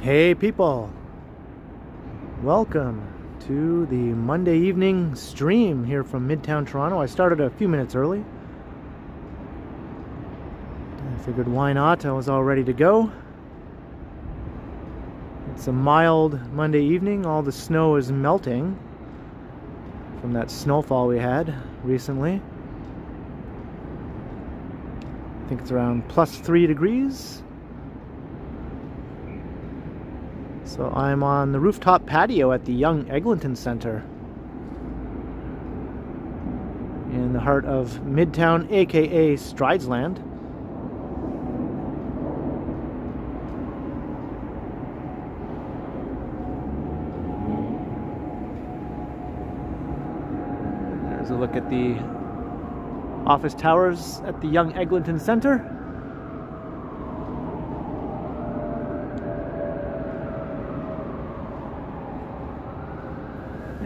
Hey people, welcome to the Monday evening stream here from Midtown Toronto. I started a few minutes early. I figured why not, I was all ready to go. It's a mild Monday evening, all the snow is melting from that snowfall we had recently. I think it's around +3 degrees. So I'm on the rooftop patio at the Yonge Eglinton Center in the heart of Midtown, aka Stridesland. There's a look at the office towers at the Yonge Eglinton Center.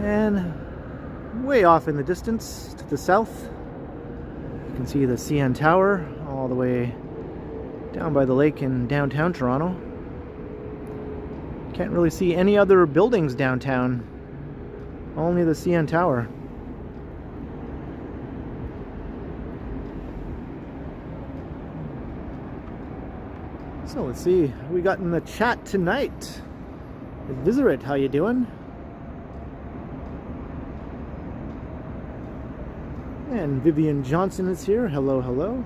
And way off in the distance to the south, you can see the CN Tower all the way down by the lake in downtown Toronto. Can't really see any other buildings downtown, only the CN Tower. So let's see who we got in the chat tonight. Visirit, how you doing? And Vivian Johnson is here. Hello, hello.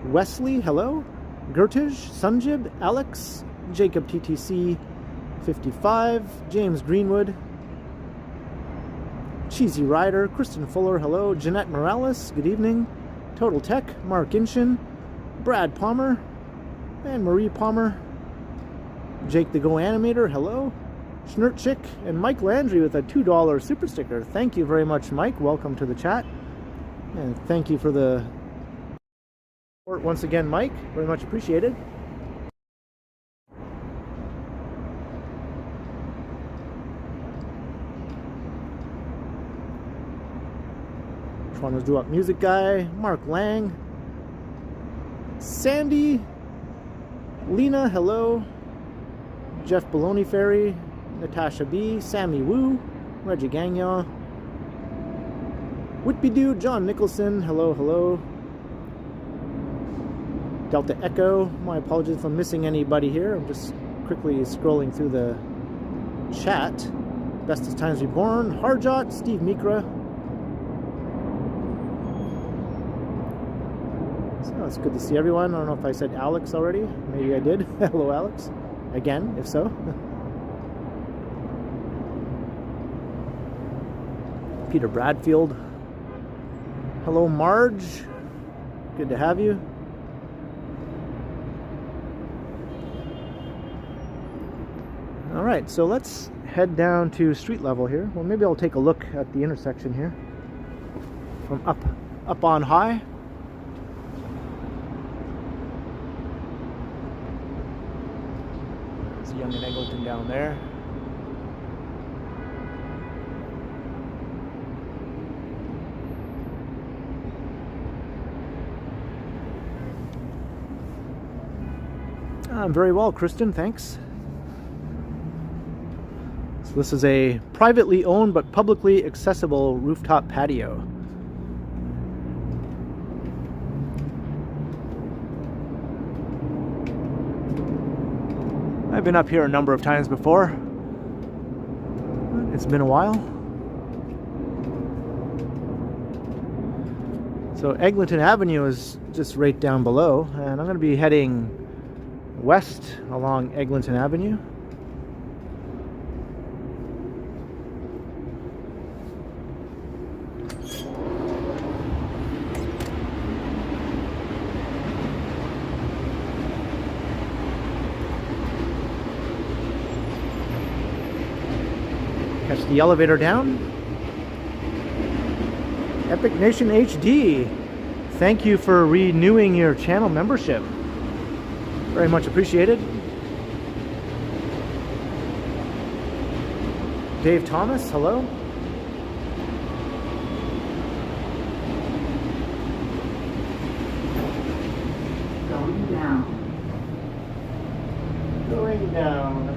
Wesley, hello. Gertish, Sunjib, Alex, Jacob TTC 55, James Greenwood, Cheesy Rider, Kristen Fuller, hello. Jeanette Morales, good evening. Total Tech, Mark Inshin, Brad Palmer, and Marie Palmer. Jake the Go Animator, hello. Schnurtchick and Mike Landry with a $2 super sticker. Thank you very much, Mike. Welcome to the chat. And thank you for the support once again, Mike. Very much appreciated. Toronto's Do Up Music Guy, Mark Lang, Sandy, Lena, hello. Jeff Baloney Ferry, Natasha B, Sammy Wu, Reggie Gagnon, Whitby Dude, John Nicholson, hello, hello. Delta Echo, my apologies if I'm missing anybody here. I'm just quickly scrolling through the chat. Bestest Times Reborn, Harjot, Steve Mikra. So it's good to see everyone. I don't know if I said Alex already. Maybe I did. Hello, Alex. Again, if so. Peter Bradfield. Hello, Marge. Good to have you. All right, so let's head down to street level here. Well, maybe I'll take a look at the intersection here from up on high. There's Yonge and Eglinton down there. I'm very well, Kristen, thanks. So this is a privately owned but publicly accessible rooftop patio. I've been up here a number of times before. It's been a while. So Eglinton Avenue is just right down below, and I'm going to be heading west along Eglinton Avenue. Catch the elevator down. Epic Nation HD, thank you for renewing your channel membership. Very much appreciated. Dave Thomas, hello. Going down. and down.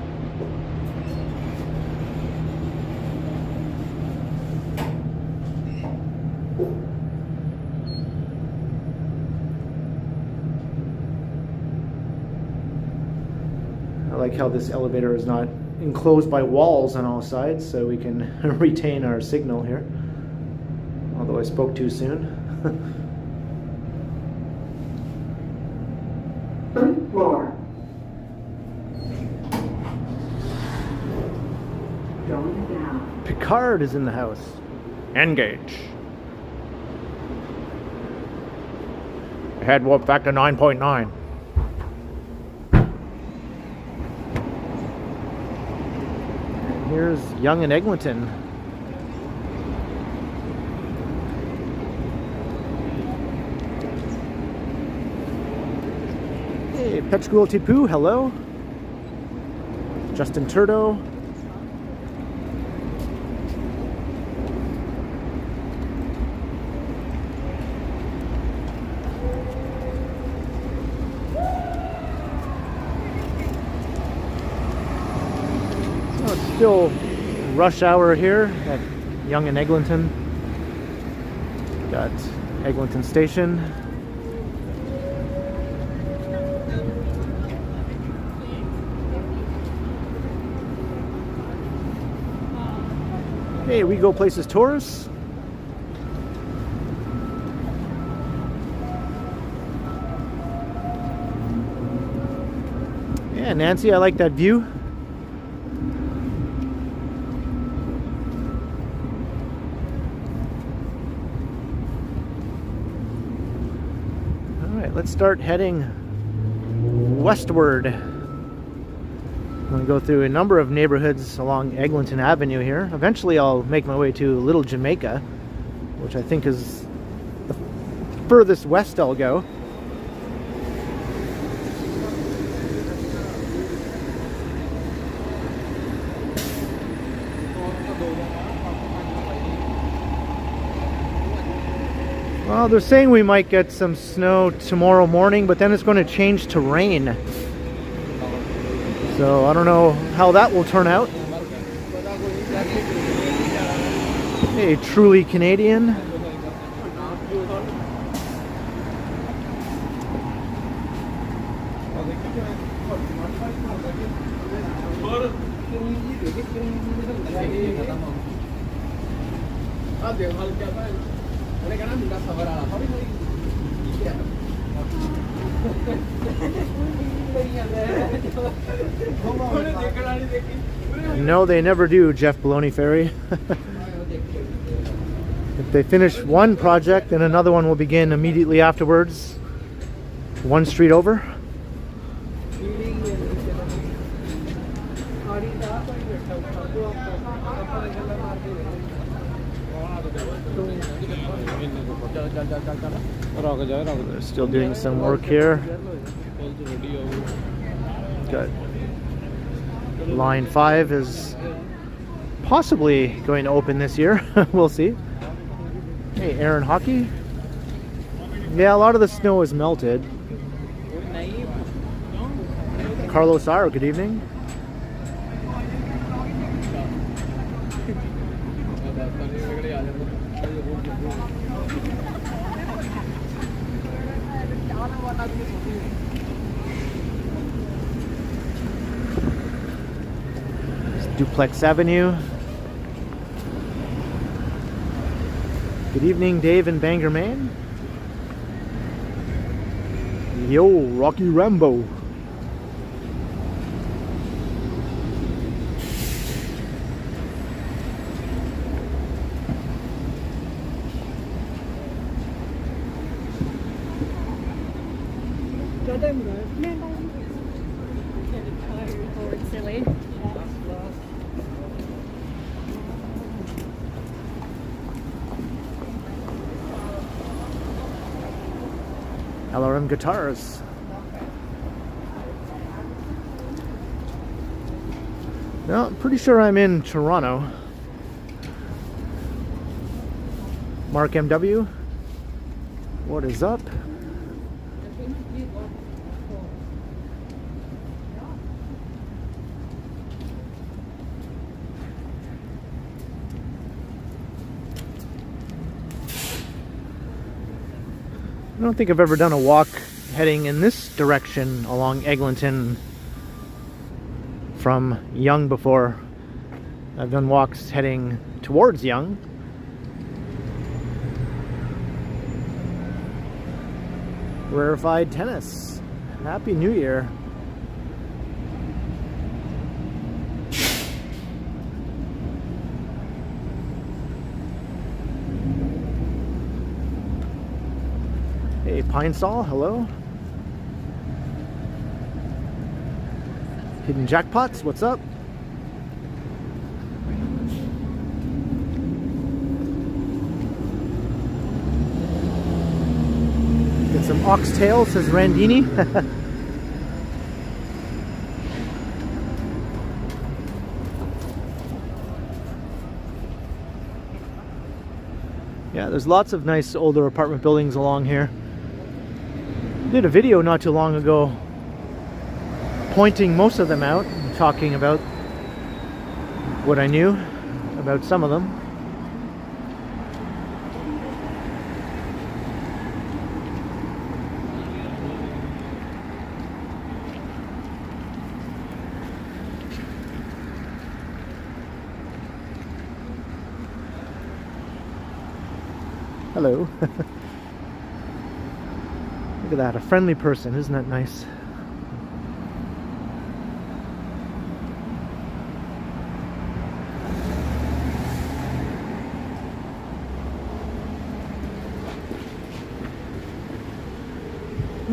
I like how this elevator is not enclosed by walls on all sides, so we can retain our signal here. Although I spoke too soon. First floor. Going down. Picard is in the house. Engage. Head warp factor 9.9. Here's Young and Eglinton. Hey, Petchgul Tipu, hello. Justin Turdo. Still rush hour here at Young and Eglinton. Got Eglinton Station. Hey, We Go Places Tours. Yeah, Nancy, I like that view. Let's start heading westward. I'm going to go through a number of neighborhoods along Eglinton Avenue here. Eventually I'll make my way to Little Jamaica, which I think is the furthest west I'll go. Well, they're saying we might get some snow tomorrow morning, but then it's going to change to rain. So I don't know how that will turn out. Hey, truly Canadian. No, they never do, Jeff Baloney Ferry. If they finish one project, then another one will begin immediately afterwards. One street over. They're still doing some work here. Got line 5 is possibly going to open this year. We'll see. Hey, Aaron Hockey. Yeah, a lot of the snow is melted. Carlos R, good evening. Duplex Avenue. Good evening, Dave in Bangor, Maine. Yo, Rocky Rambo. Silly. LRM Guitars. Well, I'm pretty sure I'm in Toronto. Mark MW. What is up? don't think I've ever done a walk heading in this direction along Eglinton from Yonge before. I've done walks heading towards Yonge. Rarefied Tennis. Happy New Year. Hey, Pine Sol, hello. Hidden Jackpots, what's up? Get some oxtail, says Randini. Yeah, there's lots of nice older apartment buildings along here. Did a video not too long ago pointing most of them out and talking about what I knew about some of them. Hello. Look at that, a friendly person, isn't that nice?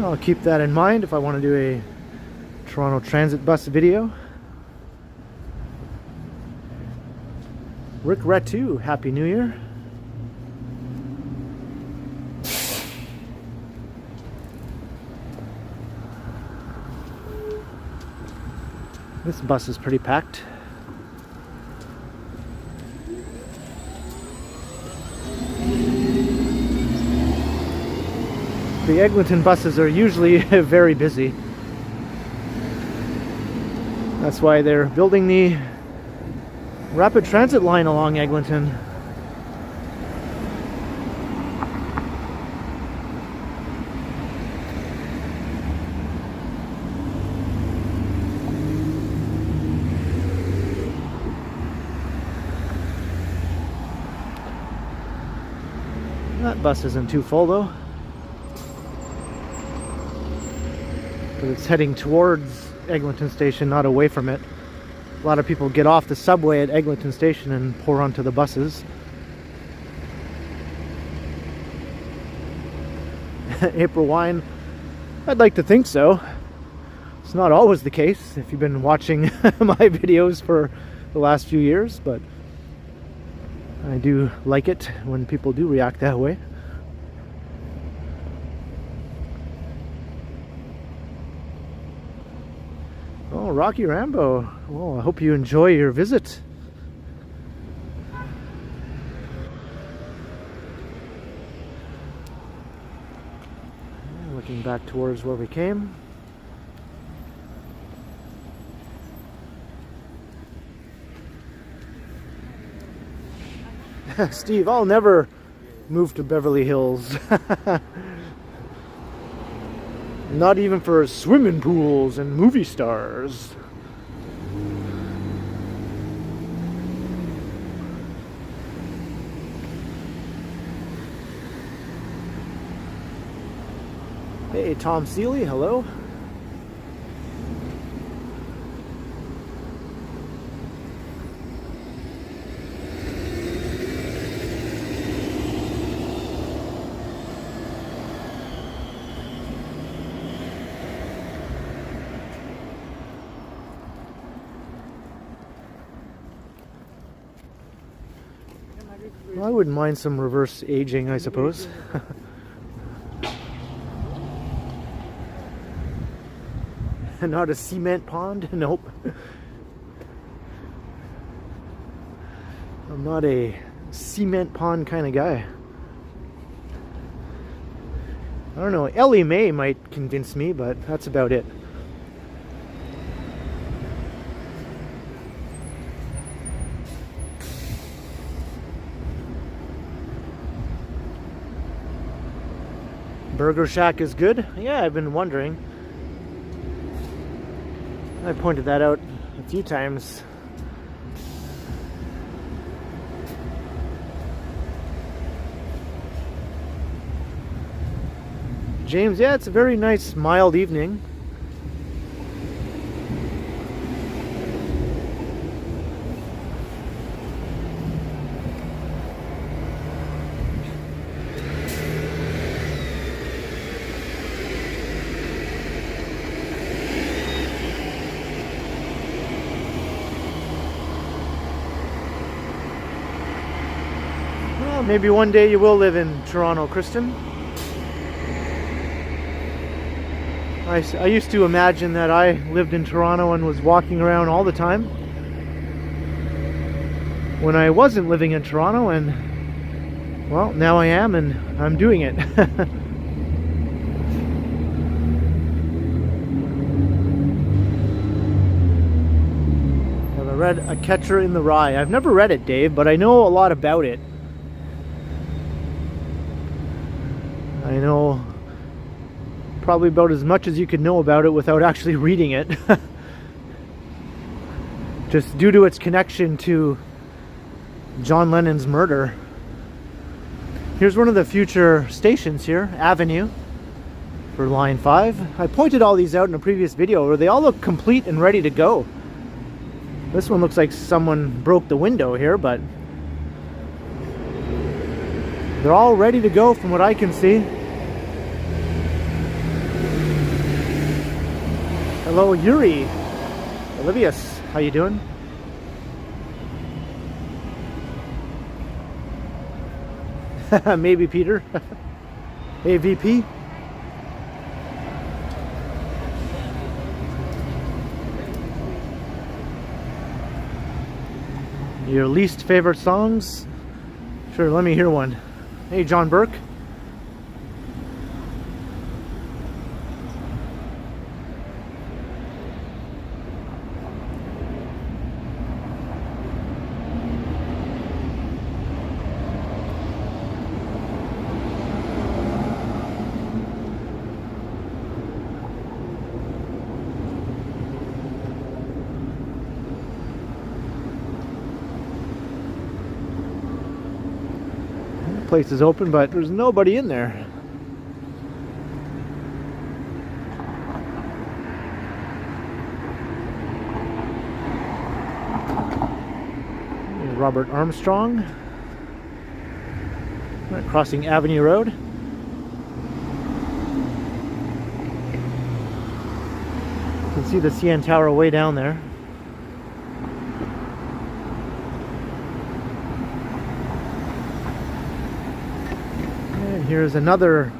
I'll keep that in mind if I want to do a Toronto Transit bus video. Rick Ratu, Happy New Year. This bus is pretty packed. The Eglinton buses are usually very busy. That's why they're building the rapid transit line along Eglinton. That bus isn't too full though. But it's heading towards Eglinton Station, not away from it. A lot of people get off the subway at Eglinton Station and pour onto the buses. April wine? I'd like to think so. It's not always the case if you've been watching my videos for the last few years, but I do like it when people do react that way. Oh, Rocky Rambo. Well, I hope you enjoy your visit. Looking back towards where we came. Steve, I'll never move to Beverly Hills. Not even for swimming pools and movie stars. Hey, Tom Seeley, hello. Well, I wouldn't mind some reverse aging, I suppose. Not a cement pond? Nope. I'm not a cement pond kind of guy. I don't know, Ellie Mae might convince me, but that's about it. Burger Shack is good. Yeah, I've been wondering. I pointed that out a few times. James, yeah, it's a very nice, mild evening. Well, maybe one day you will live in Toronto, Kristen. I used to imagine that I lived in Toronto and was walking around all the time when I wasn't living in Toronto, and well, now I am, and I'm doing it. Have I read A Catcher in the Rye? I've never read it, Dave, but I know a lot about it. I know probably about as much as you could know about it without actually reading it. Just due to its connection to John Lennon's murder. Here's one of the future stations here, Avenue, for Line 5. I pointed all these out in a previous video where they all look complete and ready to go. This one looks like someone broke the window here, but they're all ready to go from what I can see. Hello, Yuri. Olivius, how you doing? Maybe Peter. Hey, VP. Your least favorite songs? Sure, let me hear one. Hey, John Burke. Place is open, but there's nobody in there. Here's Robert Armstrong. Crossing Avenue Road. You can see the CN Tower way down there. Here's another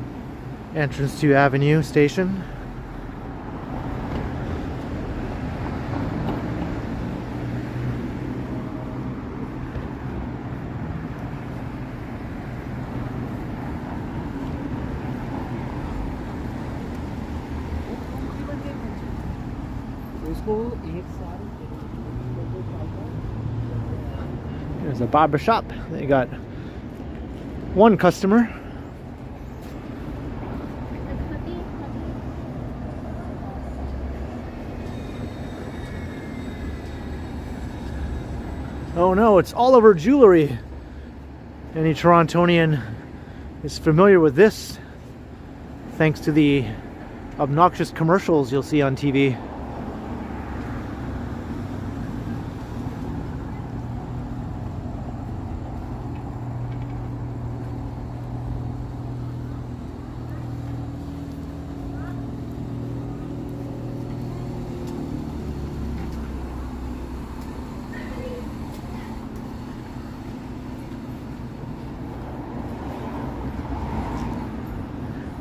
entrance to Avenue Station. There's a barber shop. They got one customer. Oh no, it's Oliver Jewelry. Any Torontonian is familiar with this thanks to the obnoxious commercials you'll see on TV.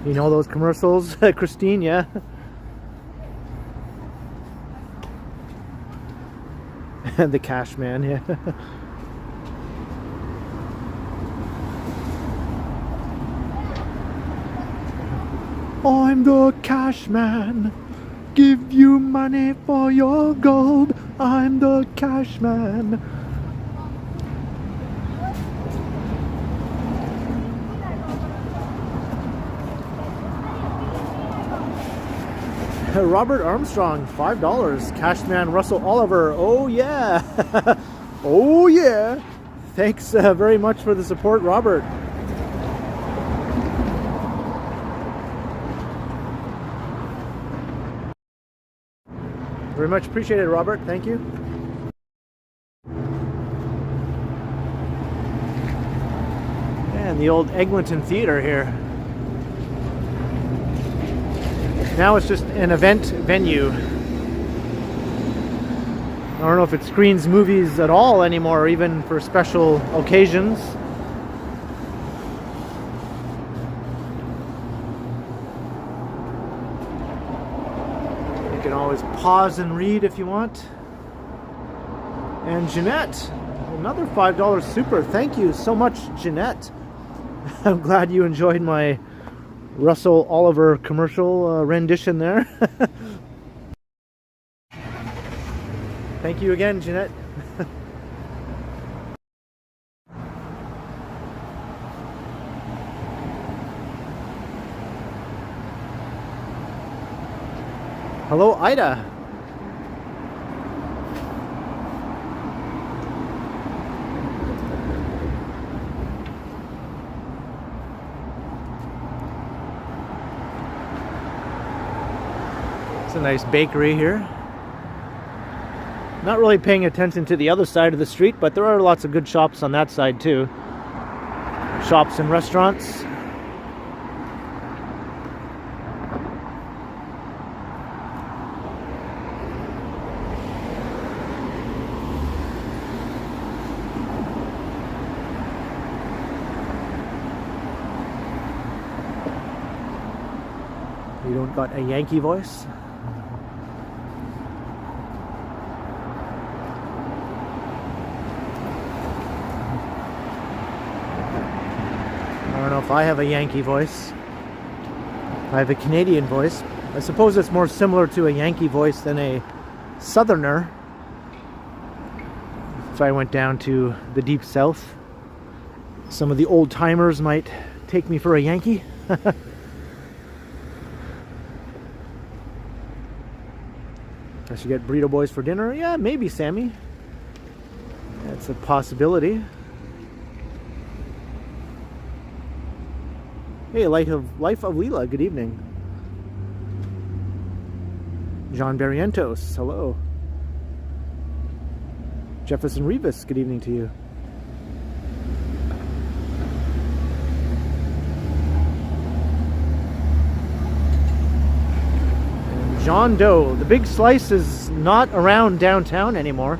You know those commercials, Christine, yeah? The cash man, yeah. I'm the cash man. Give you money for your gold. I'm the cash man. Robert Armstrong, $5. Cashman Russell Oliver, oh yeah. Oh yeah. Thanks very much for the support, Robert. Very much appreciated, Robert. Thank you. And the old Eglinton Theater here. Now it's just an event venue. I don't know if it screens movies at all anymore, or even for special occasions. You can always pause and read if you want. And Jeanette, another $5 super. Thank you so much, Jeanette. I'm glad you enjoyed my Russell Oliver commercial rendition there. Thank you again, Jeanette. Hello, Ida. It's a nice bakery here. Not really paying attention to the other side of the street, but there are lots of good shops on that side too. Shops and restaurants. You don't got a Yankee voice? I don't know if I have a Yankee voice. I have a Canadian voice. I suppose it's more similar to a Yankee voice than a Southerner. If I went down to the Deep South, some of the old timers might take me for a Yankee. I should get Burrito Boys for dinner. Yeah, maybe, Sammy. That's a possibility. Hey, Life of Leela, good evening. John Barrientos, hello. Jefferson Rivas, good evening to you. And John Doe, the Big Slice is not around downtown anymore.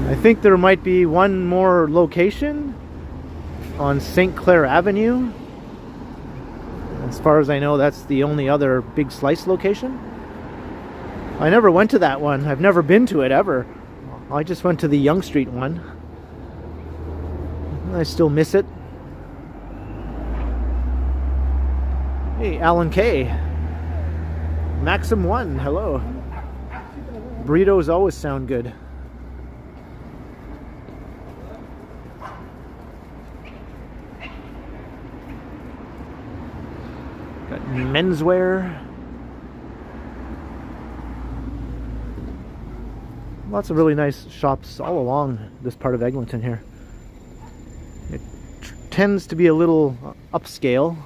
I think there might be one more location on St. Clair Avenue. As far as I know, that's the only other Big Slice location. I never went to that one. I've never been to it ever. I just went to the Yonge Street one. I still miss it. Hey, Alan K. Maxim 1, hello. Burritos always sound good. Got menswear. Lots of really nice shops all along this part of Eglinton here. It tends to be a little upscale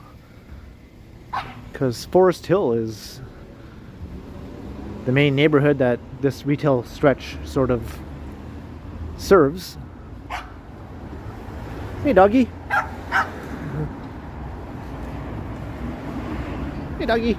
because Forest Hill is the main neighborhood that this retail stretch sort of serves. Hey, doggy. Hey, doggy.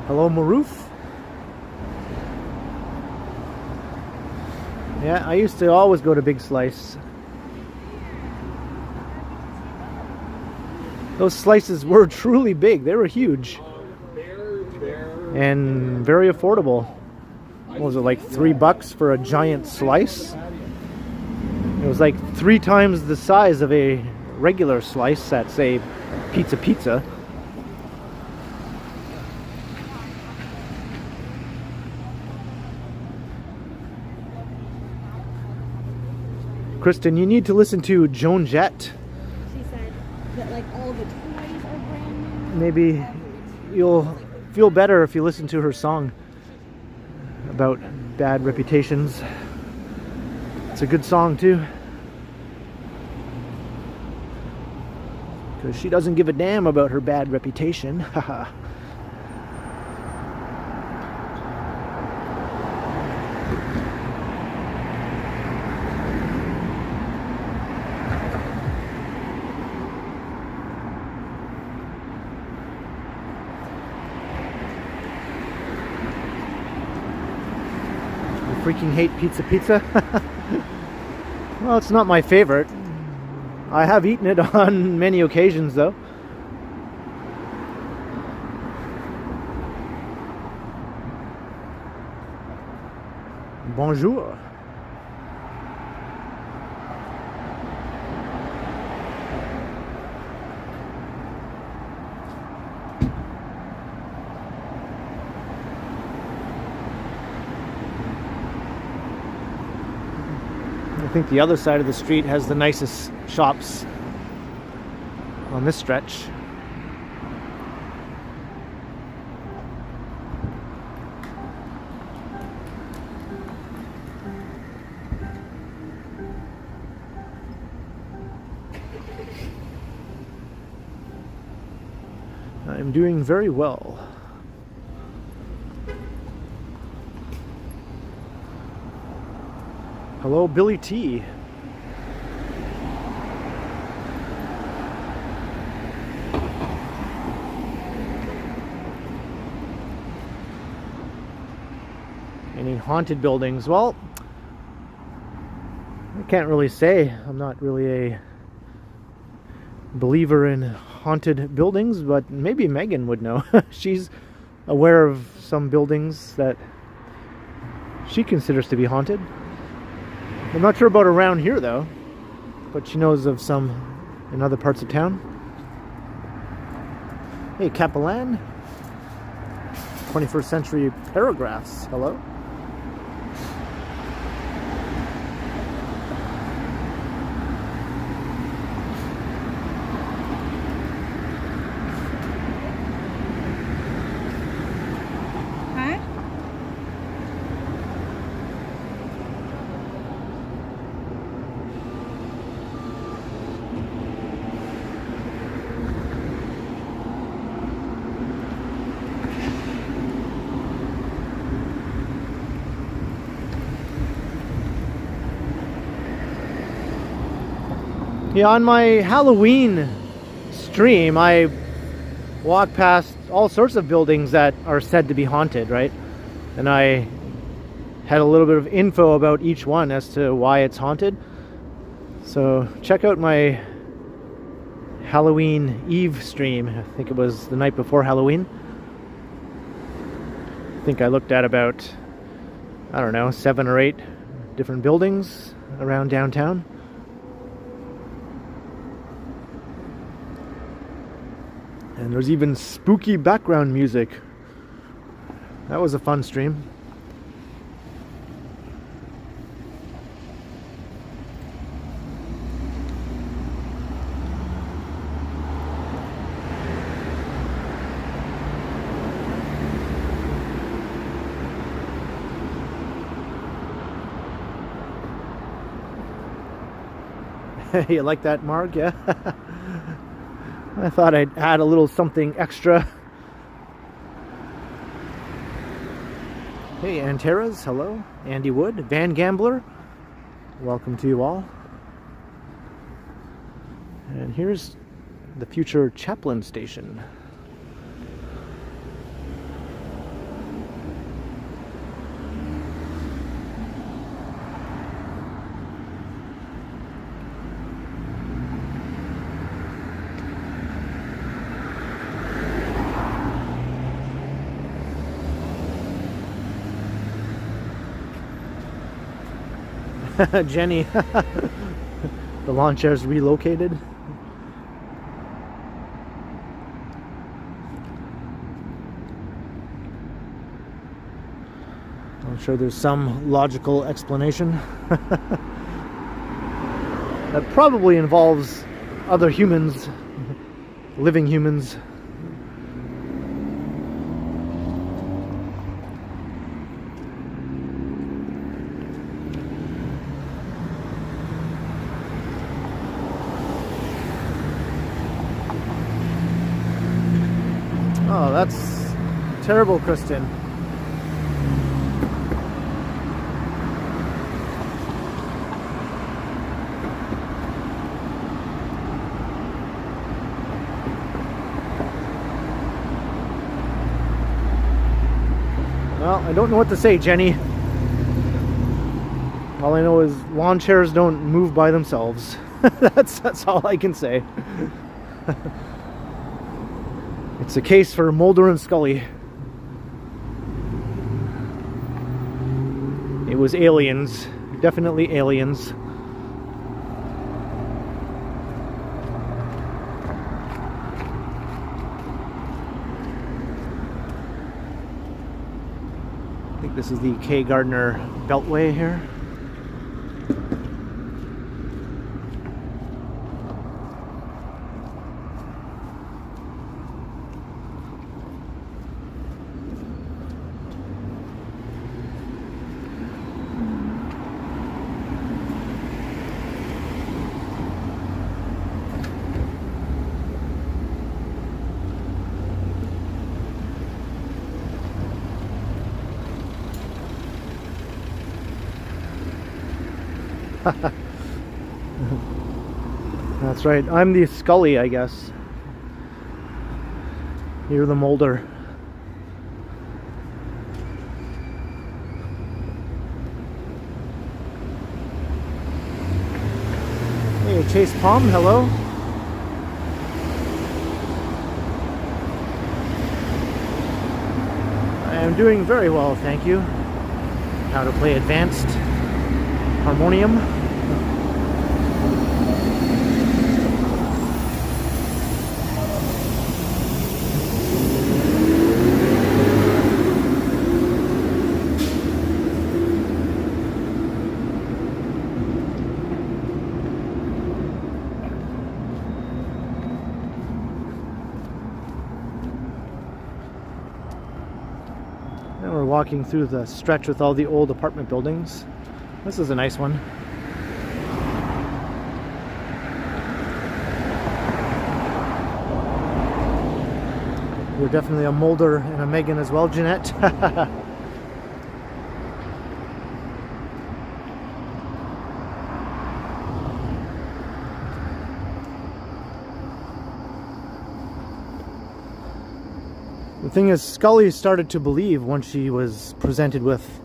Hello, Maroof. Yeah, I used to always go to Big Slice. Those slices were truly big. They were huge. And very affordable. What was it, like $3 for a giant slice? It was like 3 times the size of a regular slice at, say, Pizza. Kristen, you need to listen to Joan Jett. She said that like all the toys are brand new. Maybe you'll feel better if you listen to her song about bad reputations. It's a good song too. Because she doesn't give a damn about her bad reputation. Haha. Freaking hate pizza. Well, it's not my favorite. I have eaten it on many occasions though. Bonjour. I think the other side of the street has the nicest shops on this stretch. I'm doing very well. Hello, Billy T. Any haunted buildings? Well, I can't really say. I'm not really a believer in haunted buildings, but maybe Megan would know. She's aware of some buildings that she considers to be haunted. I'm not sure about around here though, but she knows of some in other parts of town. Hey, Capellan. 21st century paragraphs. Hello. Yeah, on my Halloween stream, I walk past all sorts of buildings that are said to be haunted, right? And I had a little bit of info about each one as to why it's haunted. So check out my Halloween Eve stream. I think it was the night before Halloween. I think I looked at about, I don't know, 7 or 8 different buildings around downtown. And there's even spooky background music. That was a fun stream. You like that, Mark? Yeah. I thought I'd add a little something extra. Hey, Antaras, hello. Andy Wood, Van Gambler, welcome to you all. And here's the future Chaplin Station. Jenny, the lawn chair's relocated. I'm sure there's some logical explanation. That probably involves other humans, living humans. Oh, that's terrible, Kristen. Well, I don't know what to say, Jenny. All I know is lawn chairs don't move by themselves. That's all I can say. It's a case for Mulder and Scully. It was aliens. Definitely aliens. I think this is the K. Gardner Beltway here. That's right, I'm the Scully, I guess. You're the Mulder. Hey, Chase Palm, hello. I am doing very well, thank you. How to play advanced harmonium. Now we're walking through the stretch with all the old apartment buildings. This is a nice one. You're definitely a Mulder and a Megan as well, Jeanette. The thing is, Scully started to believe once she was presented with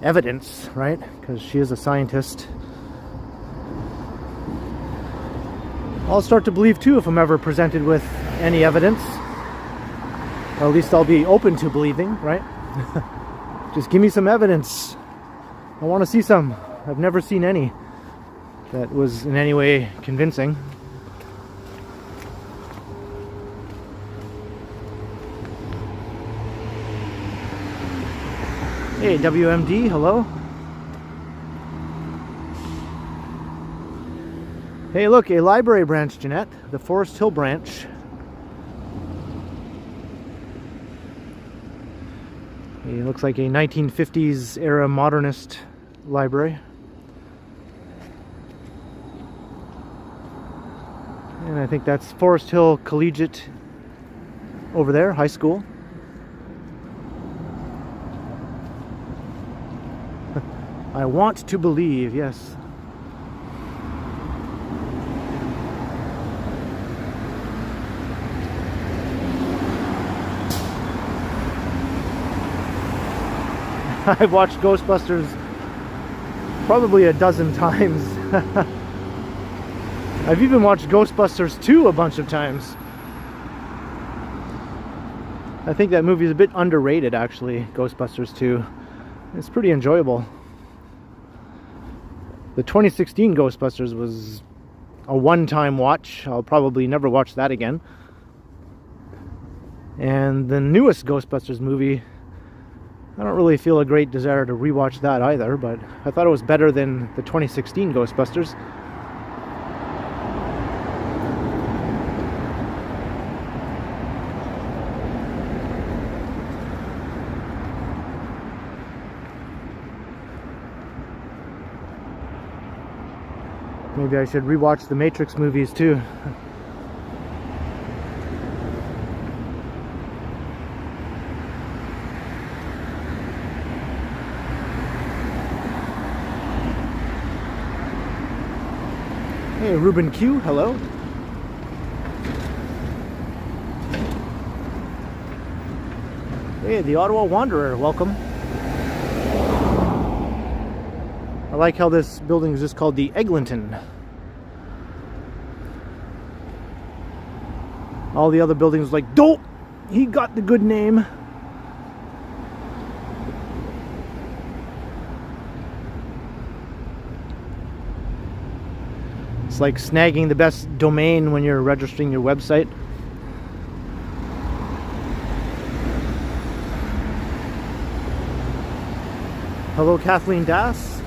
evidence, right? Because she is a scientist. I'll start to believe too if I'm ever presented with any evidence. Or at least I'll be open to believing, right? Just give me some evidence. I want to see some. I've never seen any that was in any way convincing. Hey, WMD, hello. Hey, look, a library branch, Jeanette. The Forest Hill branch. It looks like a 1950s era modernist library. And I think that's Forest Hill Collegiate over there, high school. I want to believe, yes. I've watched Ghostbusters probably a dozen times. I've even watched Ghostbusters 2 a bunch of times. I think that movie is a bit underrated, actually, Ghostbusters 2. It's pretty enjoyable. The 2016 Ghostbusters was a one-time watch. I'll probably never watch that again. And the newest Ghostbusters movie I don't really feel a great desire to rewatch that either, but I thought it was better than the 2016 Ghostbusters. Maybe I should rewatch the Matrix movies too. Hey, Ruben Q, hello. Hey, the Ottawa Wanderer, welcome. I like how this building is just called the Eglinton. All the other buildings like, dope! He got the good name. It's like snagging the best domain when you're registering your website. Hello, Kathleen Das.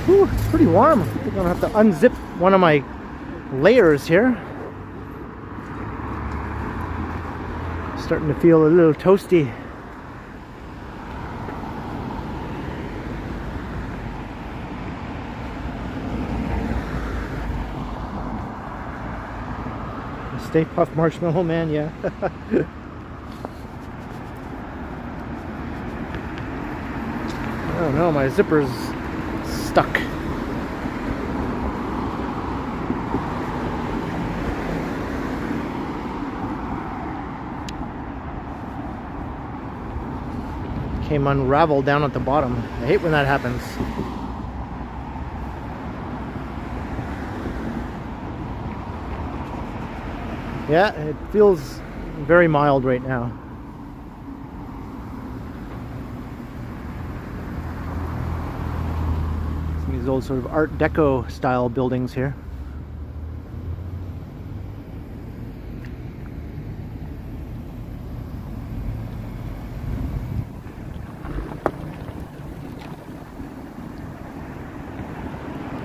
Ooh, it's pretty warm. I think I'm gonna have to unzip one of my layers here. Starting to feel a little toasty. Stay Puft Marshmallow Man, yeah. Oh no, my zipper's stuck. Came unraveled down at the bottom. I hate when that happens. Yeah, it feels very mild right now. These old sort of Art Deco style buildings here.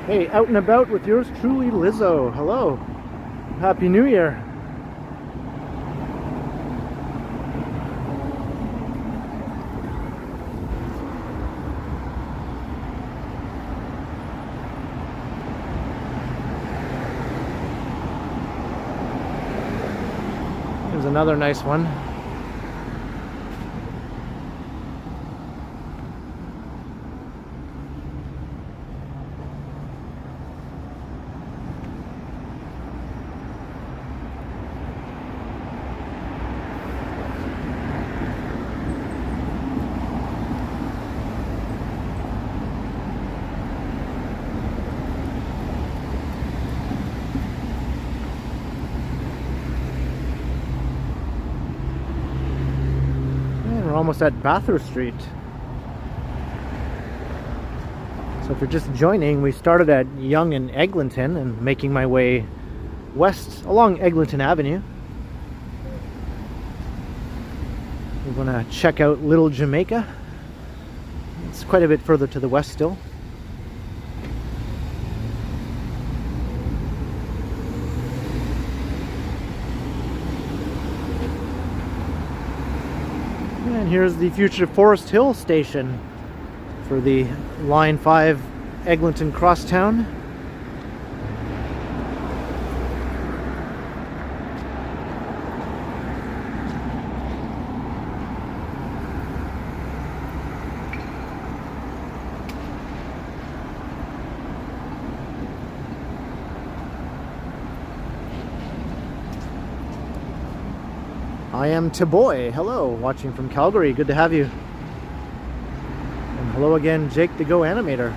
Hey, out and about with yours truly, Lizzo. Hello. Happy New Year. Here's another nice one. We're almost at Bathurst Street. So if you're just joining, we started at Yonge and Eglinton and making my way west along Eglinton Avenue. We're going to check out Little Jamaica. It's quite a bit further to the west still. And here's the future Forest Hill station for the Line 5 Eglinton Crosstown. I am Tiboy. Hello, watching from Calgary. Good to have you. And hello again, Jake the Go Animator.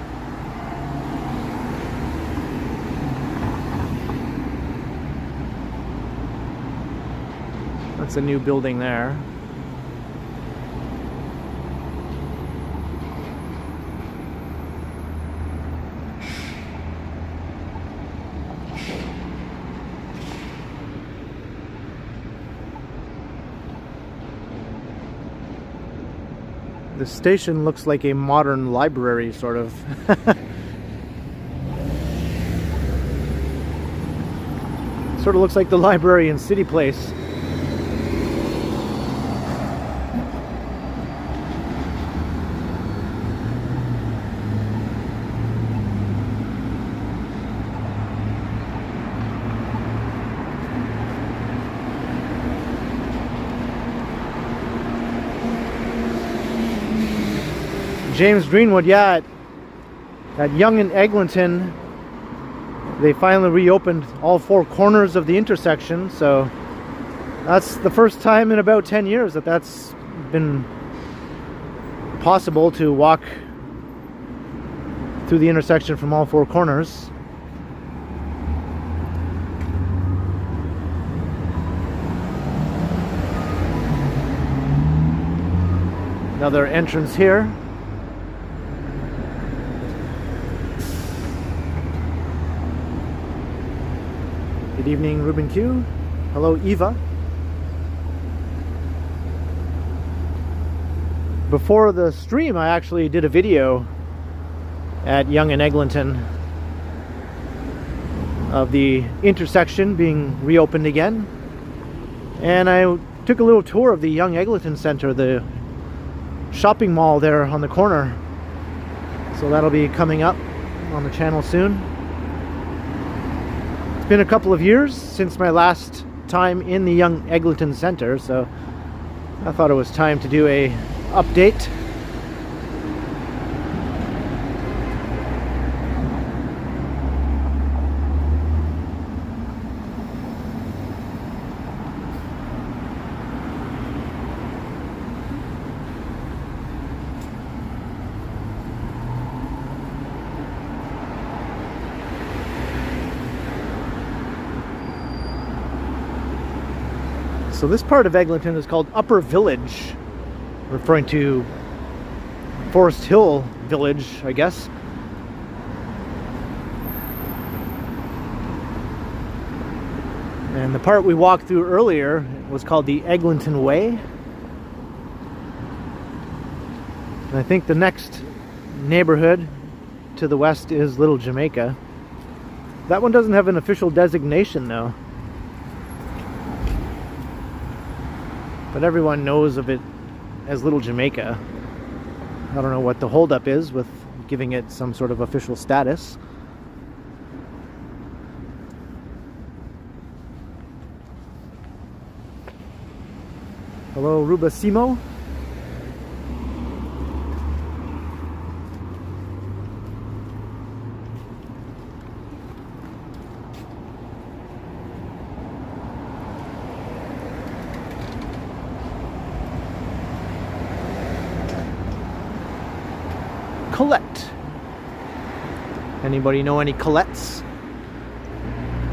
That's a new building there. The station looks like a modern library, sort of. Sort of looks like the library in City Place. James Greenwood, yeah, at Yonge and Eglinton, they finally reopened all four corners of the intersection, so that's the first time in about 10 years that that's been possible to walk through the intersection from all four corners. Another entrance here. Good evening, Ruben Q. Hello, Eva. Before the stream, I actually did a video at Yonge and Eglinton of the intersection being reopened again. And I took a little tour of the Yonge Eglinton Center, the shopping mall there on the corner. So that'll be coming up on the channel soon. It's been a couple of years since my last time in the Yonge Eglinton Center, so I thought it was time to do a update. So this part of Eglinton is called Upper Village, referring to Forest Hill Village, I guess. And the part we walked through earlier was called the Eglinton Way. And I think the next neighborhood to the west is Little Jamaica. That one doesn't have an official designation though. But everyone knows of it as Little Jamaica. I don't know what the holdup is with giving it some sort of official status. Hello, Rubasimo. Colette. Anybody know any Colettes?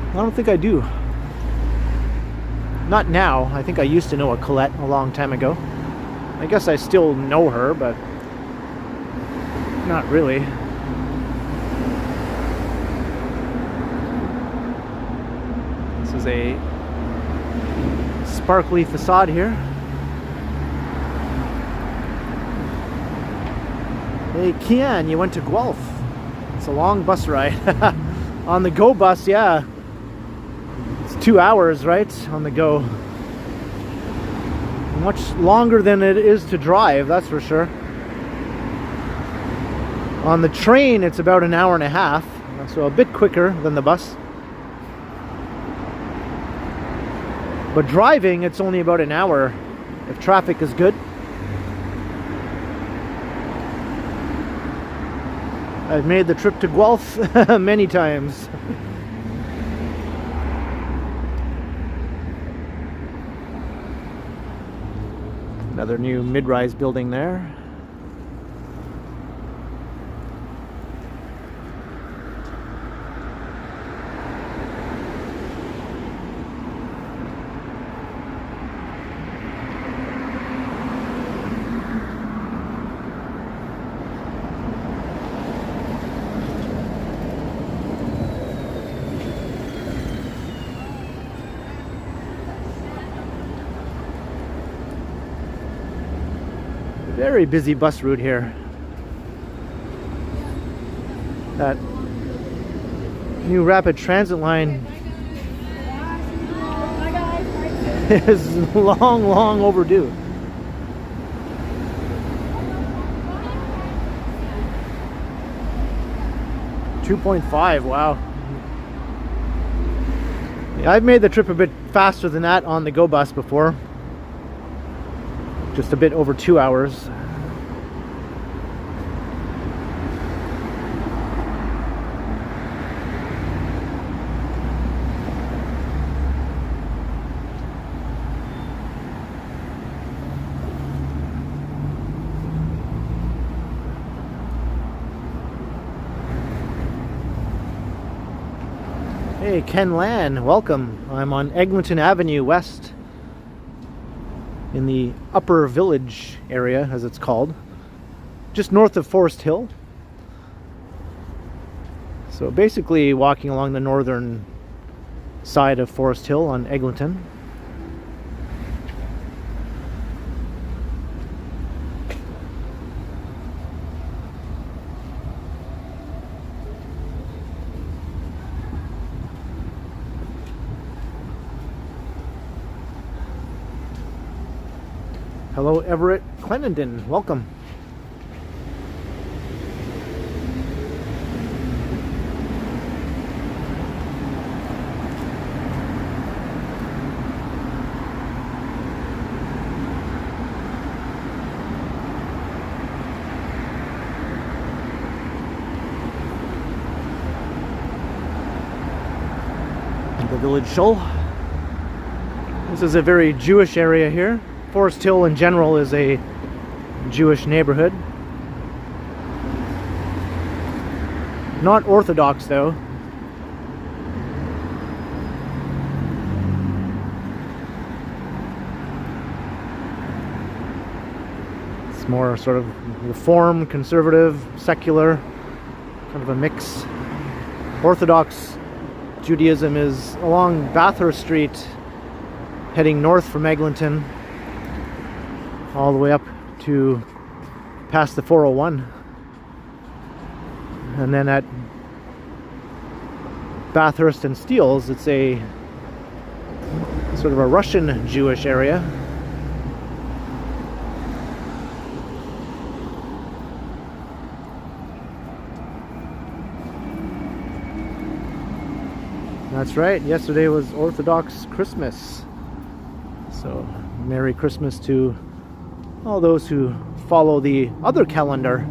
I don't think I do. Not now. I think I used to know a Colette a long time ago. I guess I still know her, but not really. This is a sparkly facade here. Hey, Kian, you went to Guelph. It's a long bus ride. On the Go bus, yeah. It's 2 hours, right? On the Go. Much longer than it is to drive, that's for sure. On the train, it's about an hour and a half, so a bit quicker than the bus. But driving, it's only about an hour if traffic is good. I've made the trip to Guelph many times. Another new mid-rise building there. Very busy bus route here. That new rapid transit line is long overdue. $2.5, wow. Yeah, I've made the trip a bit faster than that on the Go Bus before. Just a bit over 2 hours. Hey, Ken Lan, welcome. I'm on Eglinton Avenue West in the Upper Village area, as it's called, just north of Forest Hill. So basically walking along the northern side of Forest Hill on Eglinton. Hello, Everett Clenenden. Welcome. The Village Shoal. This is a very Jewish area here. Forest Hill in general is a Jewish neighborhood. Not Orthodox though. It's more sort of Reform, conservative, secular, kind of a mix. Orthodox Judaism is along Bathurst Street, heading north from Eglinton, all the way up to past the 401, and then at Bathurst and Steeles it's a sort of a Russian Jewish area. That's right, yesterday was Orthodox Christmas, so Merry Christmas to all those who follow the other calendar.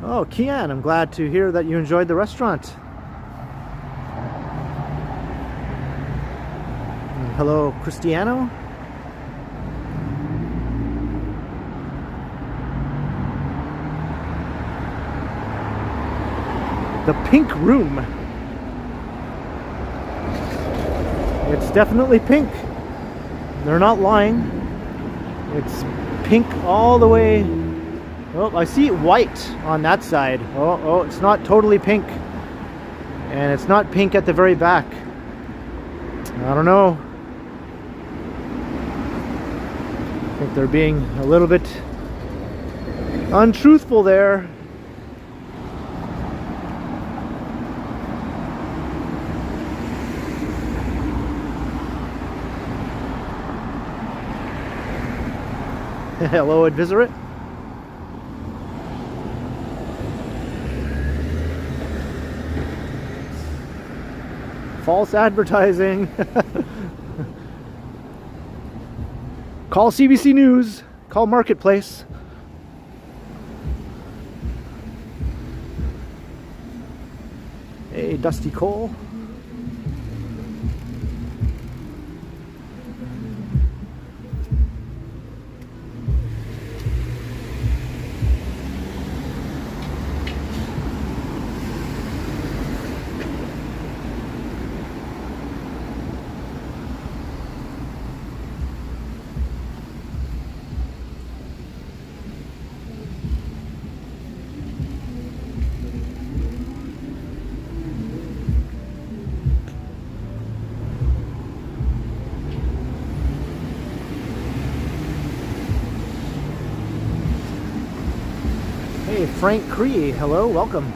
Oh, Kian, I'm glad to hear that you enjoyed the restaurant. And hello, Cristiano. The Pink Room. It's definitely pink. They're not lying. It's pink all the way. Oh, I see white on that side. Oh, it's not totally pink. And it's not pink at the very back. I don't know. I think they're being a little bit untruthful there. Hello, Advisorate. False advertising. Call CBC News. Call Marketplace. Hey, Dusty Cole. Frank Cree, hello, welcome.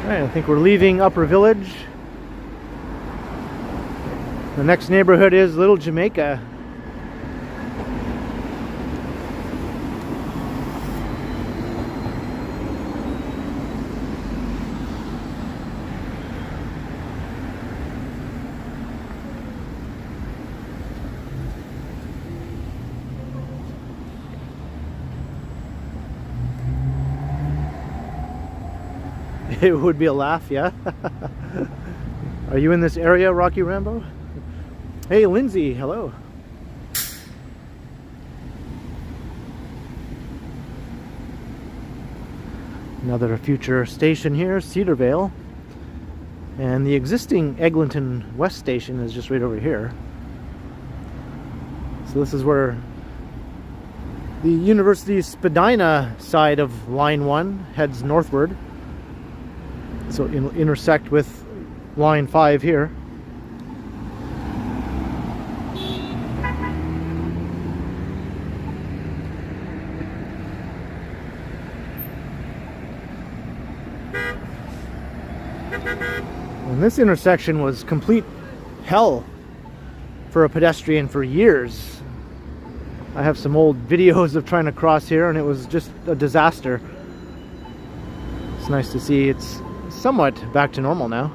Alright, I think we're leaving Upper Village. The next neighborhood is Little Jamaica. It would be a laugh, yeah. Are you in this area, Rocky Rambo? Hey, Lindsay, hello. Another future station here, Cedarvale. And the existing Eglinton West station is just right over here. So this is where the University Spadina side of Line 1 heads northward. So intersect with line 5 here. And this intersection was complete hell for a pedestrian for years. I have some old videos of trying to cross here and it was just a disaster. It's nice to see it's somewhat back to normal now.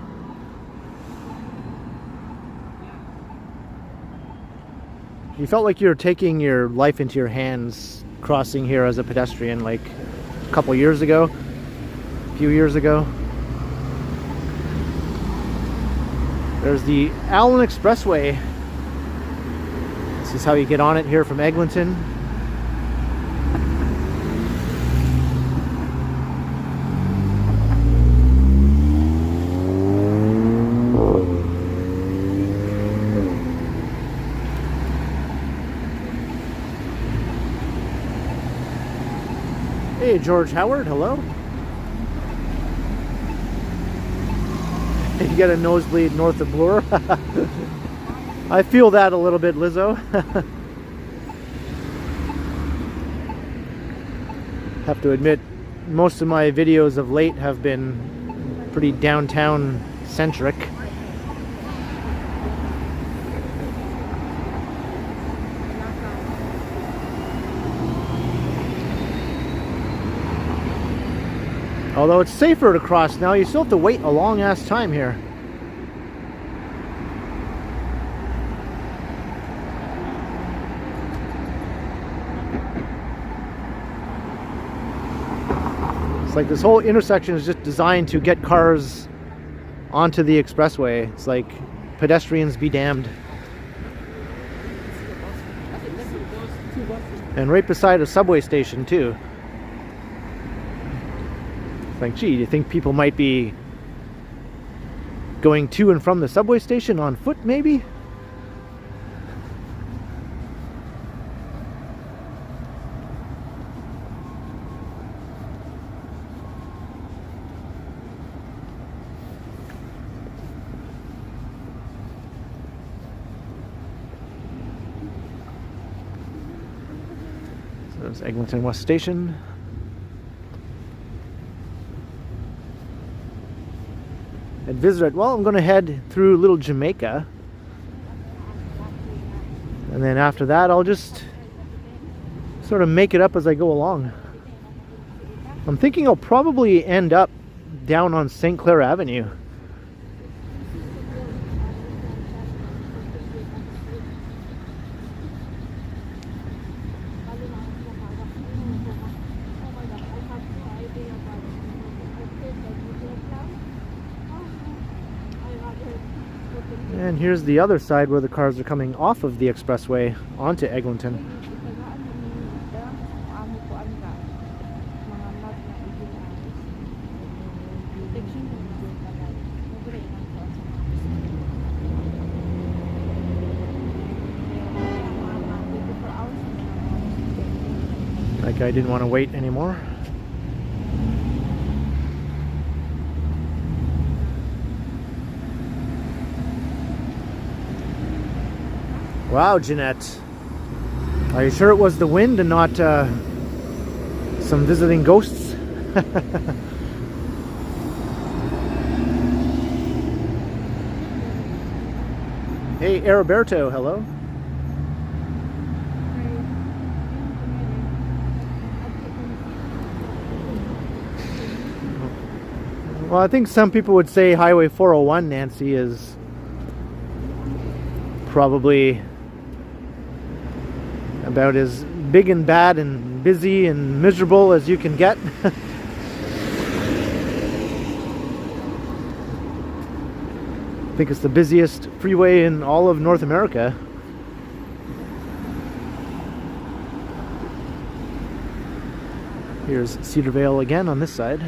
You felt like you were taking your life into your hands crossing here as a pedestrian like a couple years ago, a few years ago. There's the Allen Expressway. This is how you get on it here from Eglinton. Hey, George Howard, hello. You get a nosebleed north of Bloor. I feel that a little bit, Lizzo. Have to admit, most of my videos of late have been pretty downtown centric. Although it's safer to cross now, you still have to wait a long ass time here. It's like this whole intersection is just designed to get cars onto the expressway. It's like pedestrians be damned. And right beside a subway station too. Like, gee, do you think people might be going to and from the subway station on foot, maybe? So there's Eglinton West Station. And visit it. Well, I'm going to head through Little Jamaica, and then after that I'll just sort of make it up as I go along. I'm thinking I'll probably end up down on St. Clair Avenue. And here's the other side where the cars are coming off of the expressway onto Eglinton. That guy didn't want to wait anymore. Wow, Jeanette. Are you sure it was the wind and not some visiting ghosts? Hey, Araberto, hello. Well, I think some people would say Highway 401, Nancy, is probably about as big and bad and busy and miserable as you can get. I think it's the busiest freeway in all of North America. Here's Cedar Vale again on this side.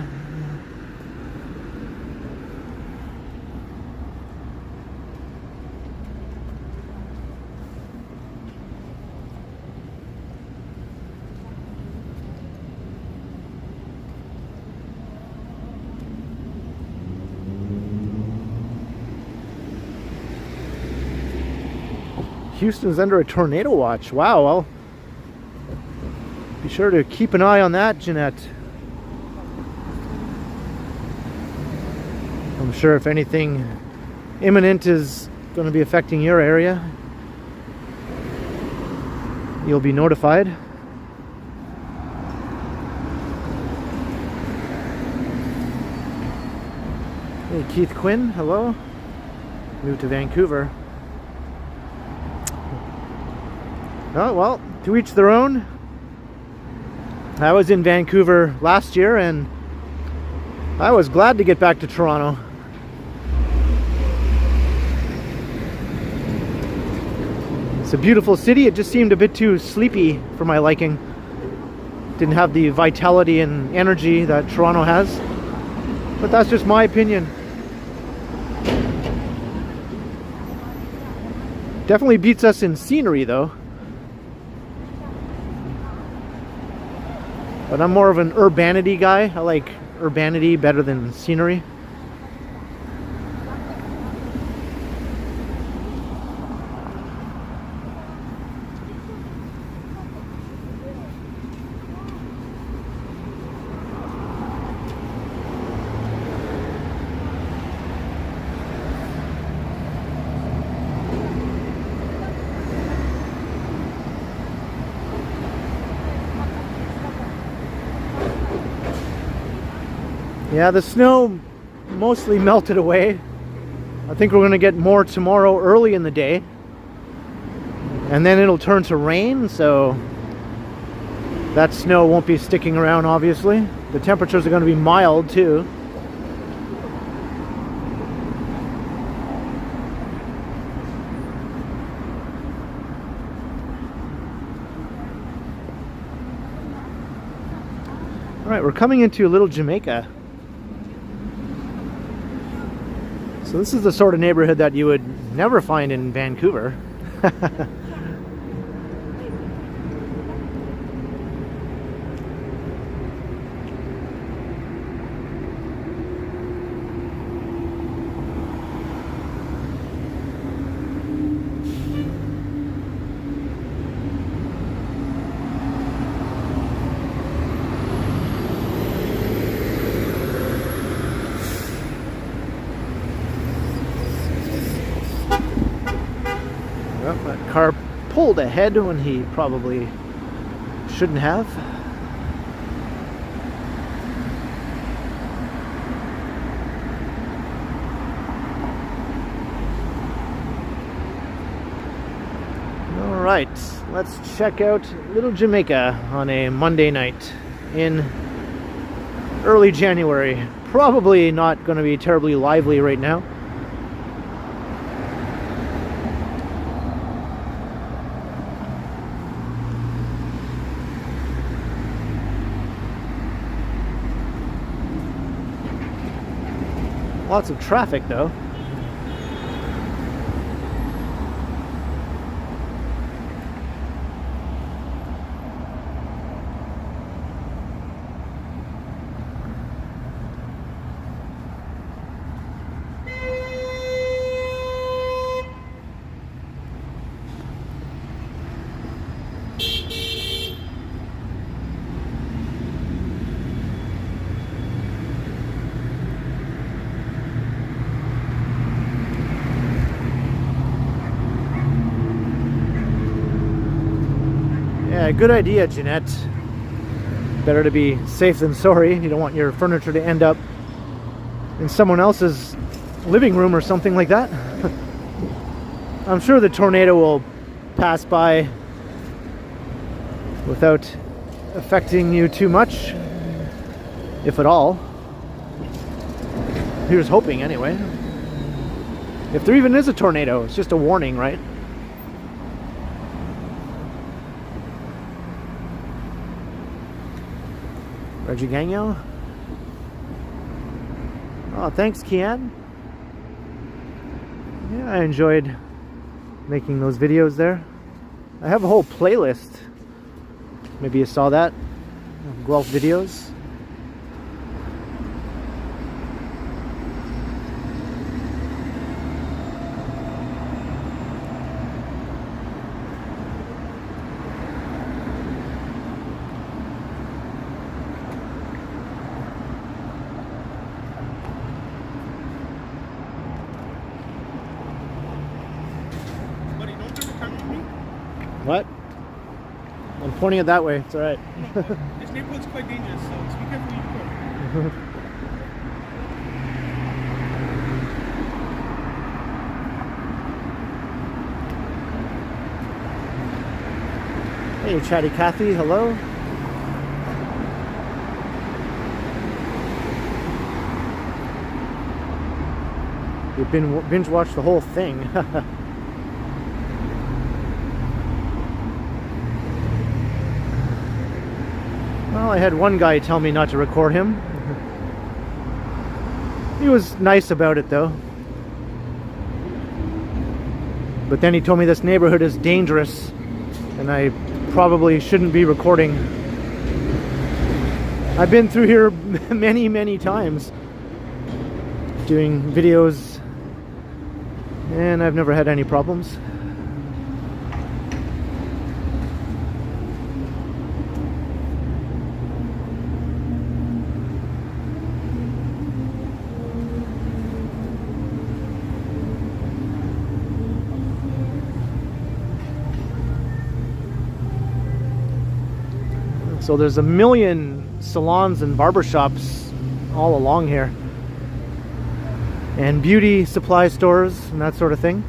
Houston's under a tornado watch. Wow, well, be sure to keep an eye on that, Jeanette. I'm sure if anything imminent is going to be affecting your area, you'll be notified. Hey, Keith Quinn, hello. Moved to Vancouver. Oh, well, to each their own. I was in Vancouver last year and I was glad to get back to Toronto. It's a beautiful city. It just seemed a bit too sleepy for my liking. Didn't have the vitality and energy that Toronto has. But that's just my opinion. Definitely beats us in scenery though. But I'm more of an urbanity guy. I like urbanity better than scenery. Yeah, the snow mostly melted away. I think we're going to get more tomorrow early in the day. And then it'll turn to rain, so that snow won't be sticking around, obviously. The temperatures are going to be mild, too. All right, we're coming into Little Jamaica. So this is the sort of neighborhood that you would never find in Vancouver. Well, that car pulled ahead when he probably shouldn't have. All right, let's check out Little Jamaica on a Monday night in early January. Probably not going to be terribly lively right now. Lots of traffic though. Yeah, good idea, Jeanette. Better to be safe than sorry. You don't want your furniture to end up in someone else's living room or something like that. I'm sure the tornado will pass by without affecting you too much, if at all. Here's hoping, anyway. If there even is a tornado, it's just a warning, right? Reggie Gagno. Oh, thanks, Kian. Yeah, I enjoyed making those videos there. I have a whole playlist. Maybe you saw that. Guelph videos. What? I'm pointing it that way. It's alright. This neighborhood's quite dangerous, so just be careful you go. Hey, Chatty Cathy, hello. You've been binge watched the whole thing. Well, I had one guy tell me not to record him. He was nice about it, though. But then he told me this neighborhood is dangerous and I probably shouldn't be recording. I've been through here many, many times doing videos and I've never had any problems. So there's a million salons and barbershops all along here, and beauty supply stores and that sort of thing.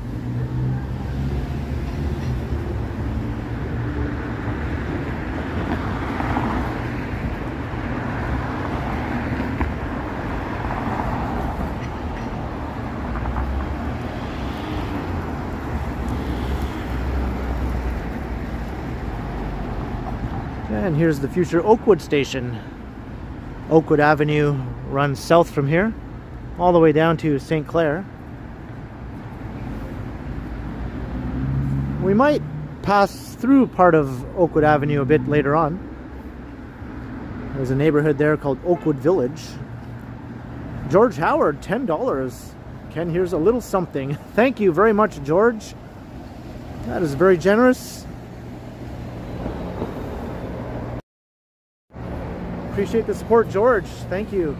And here's the future Oakwood station. Oakwood Avenue runs south from here, all the way down to St. Clair. We might pass through part of Oakwood Avenue a bit later on. There's a neighborhood there called Oakwood Village. George Howard, $10. Ken, here's a little something. Thank you very much, George. That is very generous. Appreciate the support, George. Thank you.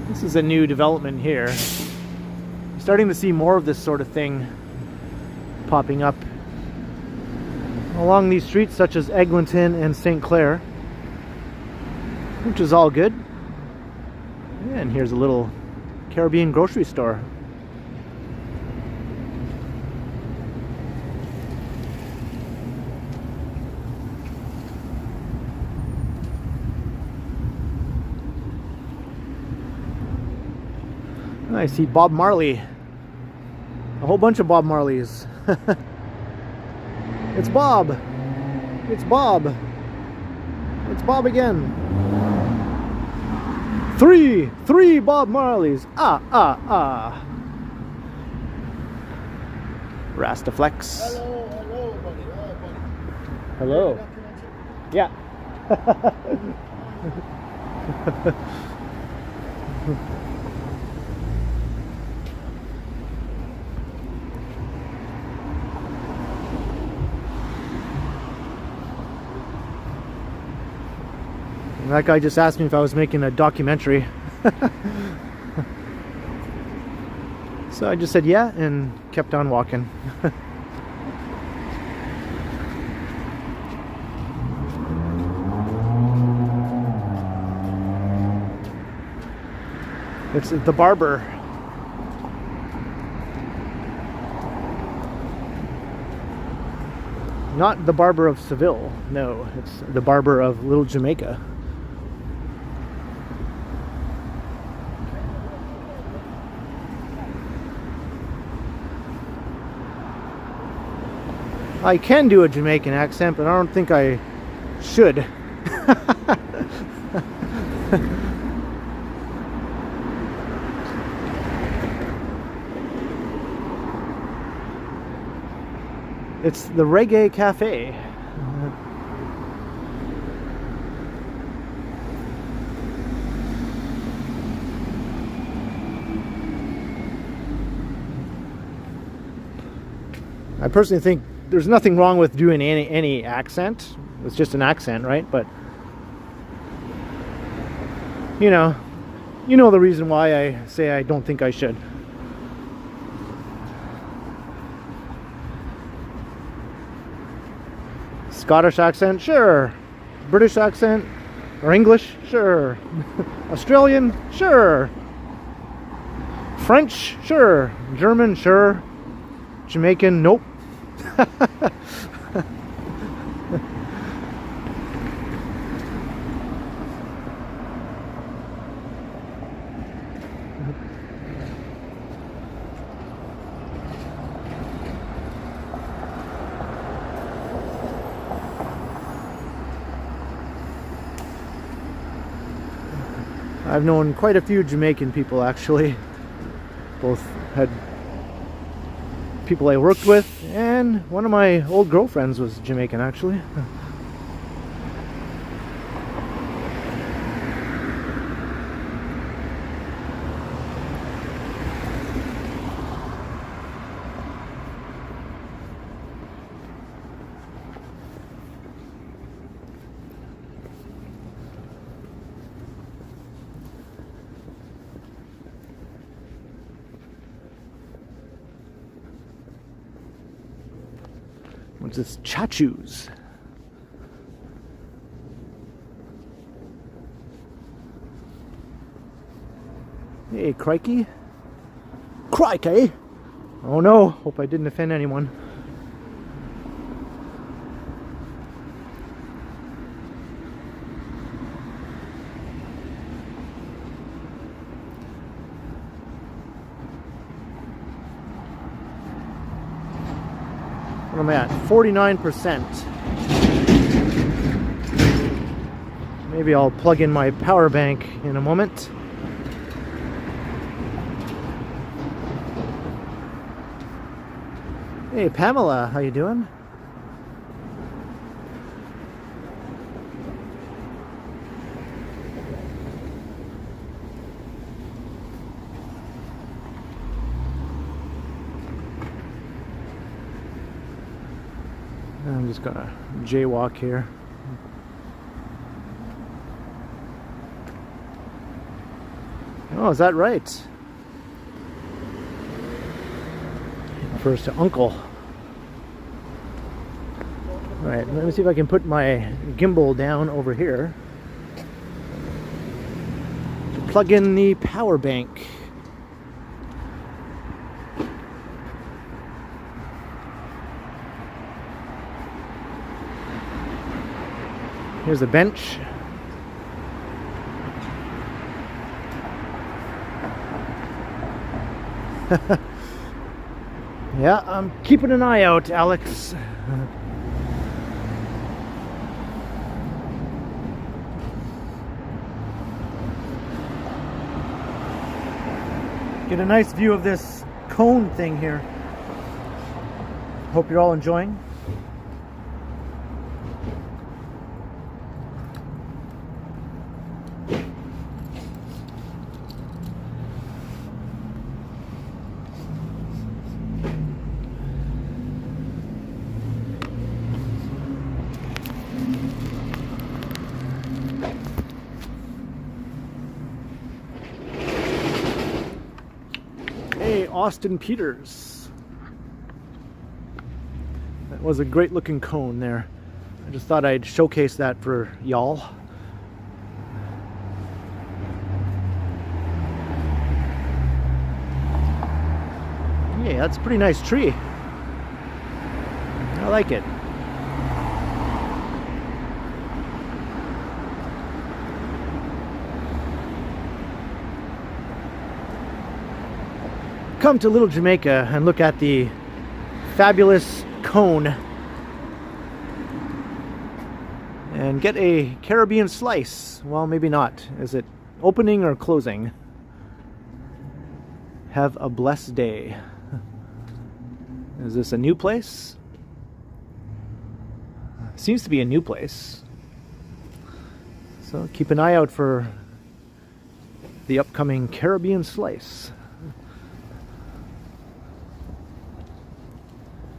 This is a new development here. I'm starting to see more of this sort of thing popping up along these streets such as Eglinton and St. Clair, which is all good. And here's a little Caribbean grocery store. I see Bob Marley. A whole bunch of Bob Marleys. It's Bob. It's Bob. It's Bob again. Three Bob Marleys. Rastaflex. Hello, buddy. Hello. Yeah. That guy just asked me if I was making a documentary. So I just said yeah and kept on walking. It's the barber. Not the barber of Seville, no, it's the barber of Little Jamaica. I can do a Jamaican accent, but I don't think I should. It's the Reggae Cafe. I personally think there's nothing wrong with doing any accent. It's just an accent, right? But you know the reason why I say I don't think I should. Scottish accent, sure. British accent or English, sure. Australian, sure. French, sure. German, sure. Jamaican, nope. I've known quite a few Jamaican people, actually. Both had people I worked with, and one of my old girlfriends was Jamaican, actually. What's this? Chachus. Hey, crikey. Crikey! Oh no, hope I didn't offend anyone. What am I at? 49%. Maybe I'll plug in my power bank in a moment. Hey Pamela, how you doing? I'm just gonna jaywalk here. Oh, is that right? Refers to uncle. Alright, let me see if I can put my gimbal down over here to plug in the power bank. Here's the bench. Yeah, I'm keeping an eye out, Alex. Get a nice view of this cone thing here. Hope you're all enjoying. by Austin Peters. That was a great looking cone there. I just thought I'd showcase that for y'all. Yeah, that's a pretty nice tree. I like it. Come to Little Jamaica and look at the fabulous cone and get a Caribbean slice. Well, maybe not. Is it opening or closing? Have a blessed day. Is this a new place? Seems to be a new place. So keep an eye out for the upcoming Caribbean slice.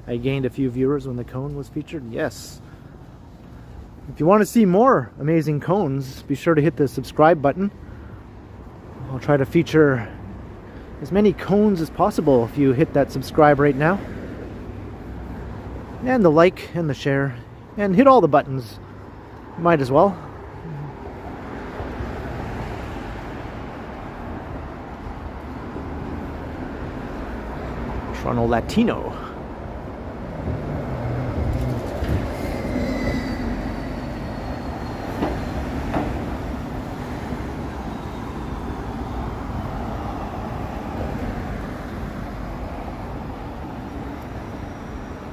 I gained a few viewers when the cone was featured. Yes. If you want to see more amazing cones, be sure to hit the subscribe button. I'll try to feature as many cones as possible if you hit that subscribe right now. And the like and the share. And hit all the buttons. Might as well. Toronto Latino.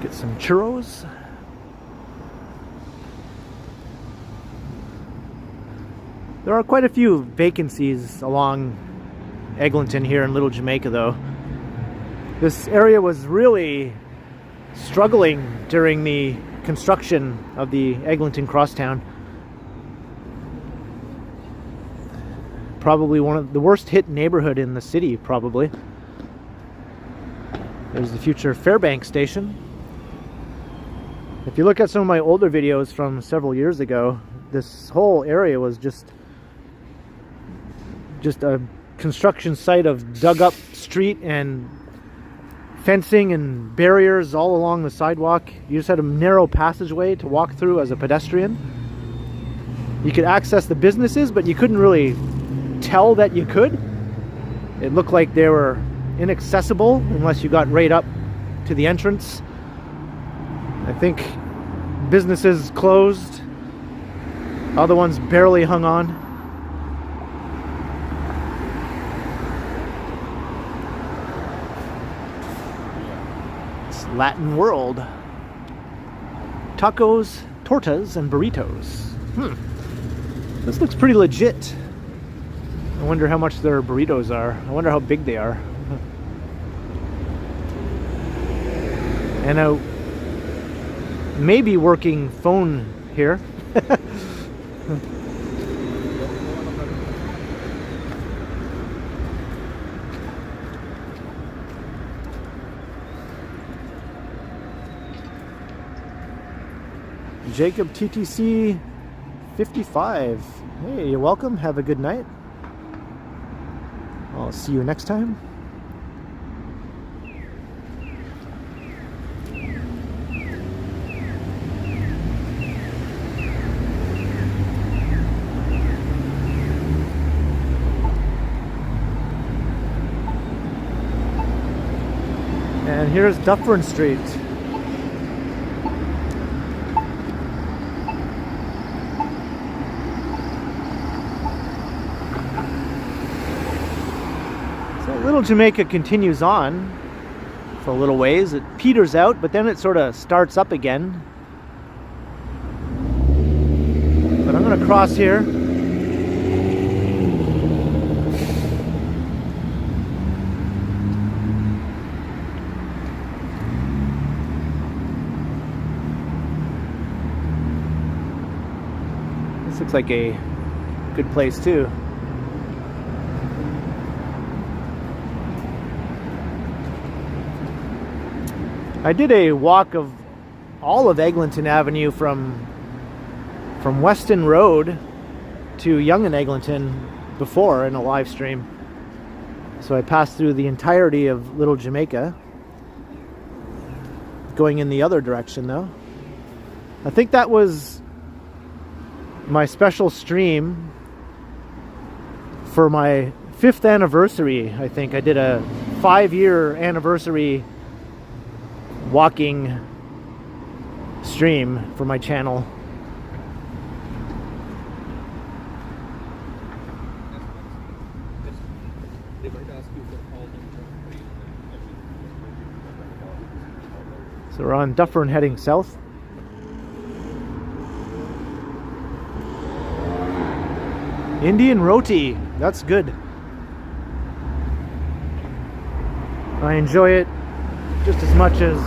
Get some churros. There are quite a few vacancies along Eglinton here in Little Jamaica, though. This area was really struggling during the construction of the Eglinton Crosstown. Probably one of the worst hit neighborhood in the city, probably. There's the future Fairbank station. If you look at some of my older videos from several years ago, this whole area was just a construction site of dug up street and fencing and barriers all along the sidewalk. You just had a narrow passageway to walk through as a pedestrian. You could access the businesses, but you couldn't really tell that you could. It looked like they were inaccessible unless you got right up to the entrance. I think businesses closed. Other ones barely hung on. It's Latin world. Tacos, tortas, and burritos. This looks pretty legit. I wonder how much their burritos are. I wonder how big they are. And a maybe working phone here. Jacob TTC 55. Hey, you're welcome. Have a good night. I'll see you next time. And here's Dufferin Street. So Little Jamaica continues on for a little ways. It peters out, but then it sort of starts up again. But I'm going to cross here. This looks like a good place too. I did a walk of all of Eglinton Avenue from Weston Road to Yonge and Eglinton before in a live stream. So I passed through the entirety of Little Jamaica, going in the other direction though. I think that was my special stream for my 5th anniversary. I think I did a 5-year anniversary walking stream for my channel. So we're on Dufferin heading south. Indian roti, that's good. I enjoy it just as much as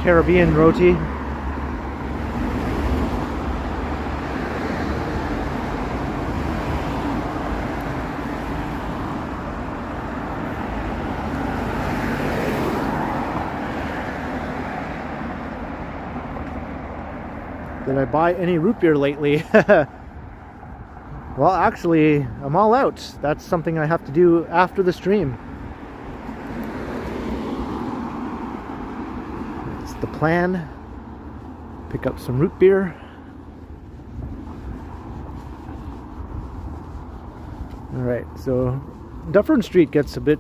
Caribbean roti. Did I buy any root beer lately? Well, actually, I'm all out. That's something I have to do after the stream. It's the plan. Pick up some root beer. Alright, so Dufferin Street gets a bit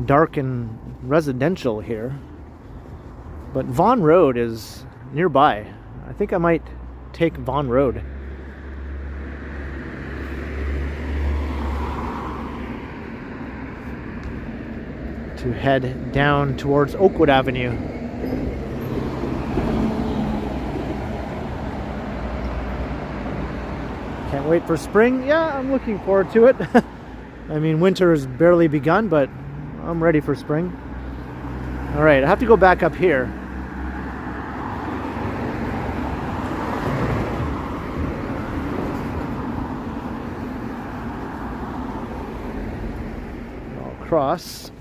dark and residential here. But Vaughan Road is nearby. I think I might take Vaughan Road. To head down towards Oakwood Avenue. Can't wait for spring. Yeah, I'm looking forward to it. I mean, winter has barely begun, but I'm ready for spring. Alright, I have to go back up here. I'll cross.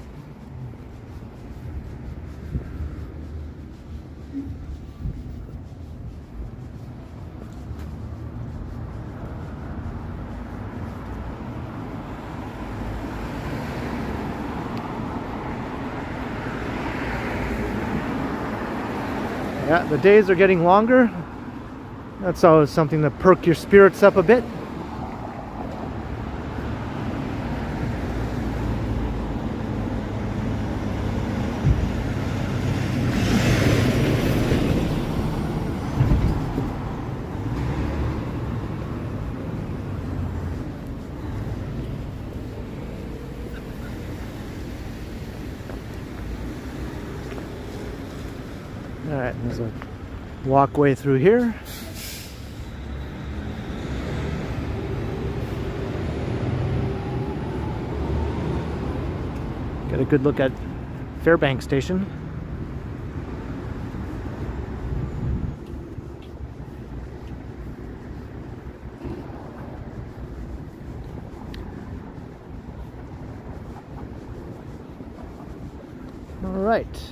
Yeah, the days are getting longer. That's always something to perk your spirits up a bit. Alright, there's a walkway through here. Get a good look at Fairbank Station. Alright.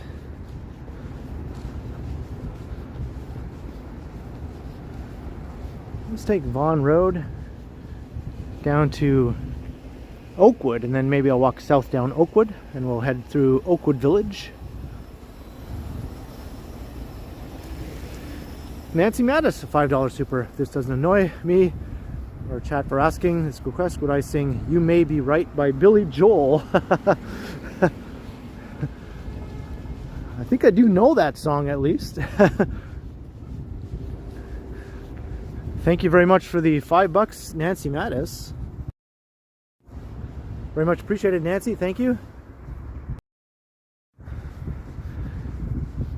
Let's take Vaughan Road down to Oakwood, and then maybe I'll walk south down Oakwood and we'll head through Oakwood Village. Nancy Mattis, a $5 super. If this doesn't annoy me or chat for asking this request, would I sing You May Be Right by Billy Joel? I think I do know that song at least. Thank you very much for the $5, Nancy Mattis. Very much appreciated, Nancy. Thank you.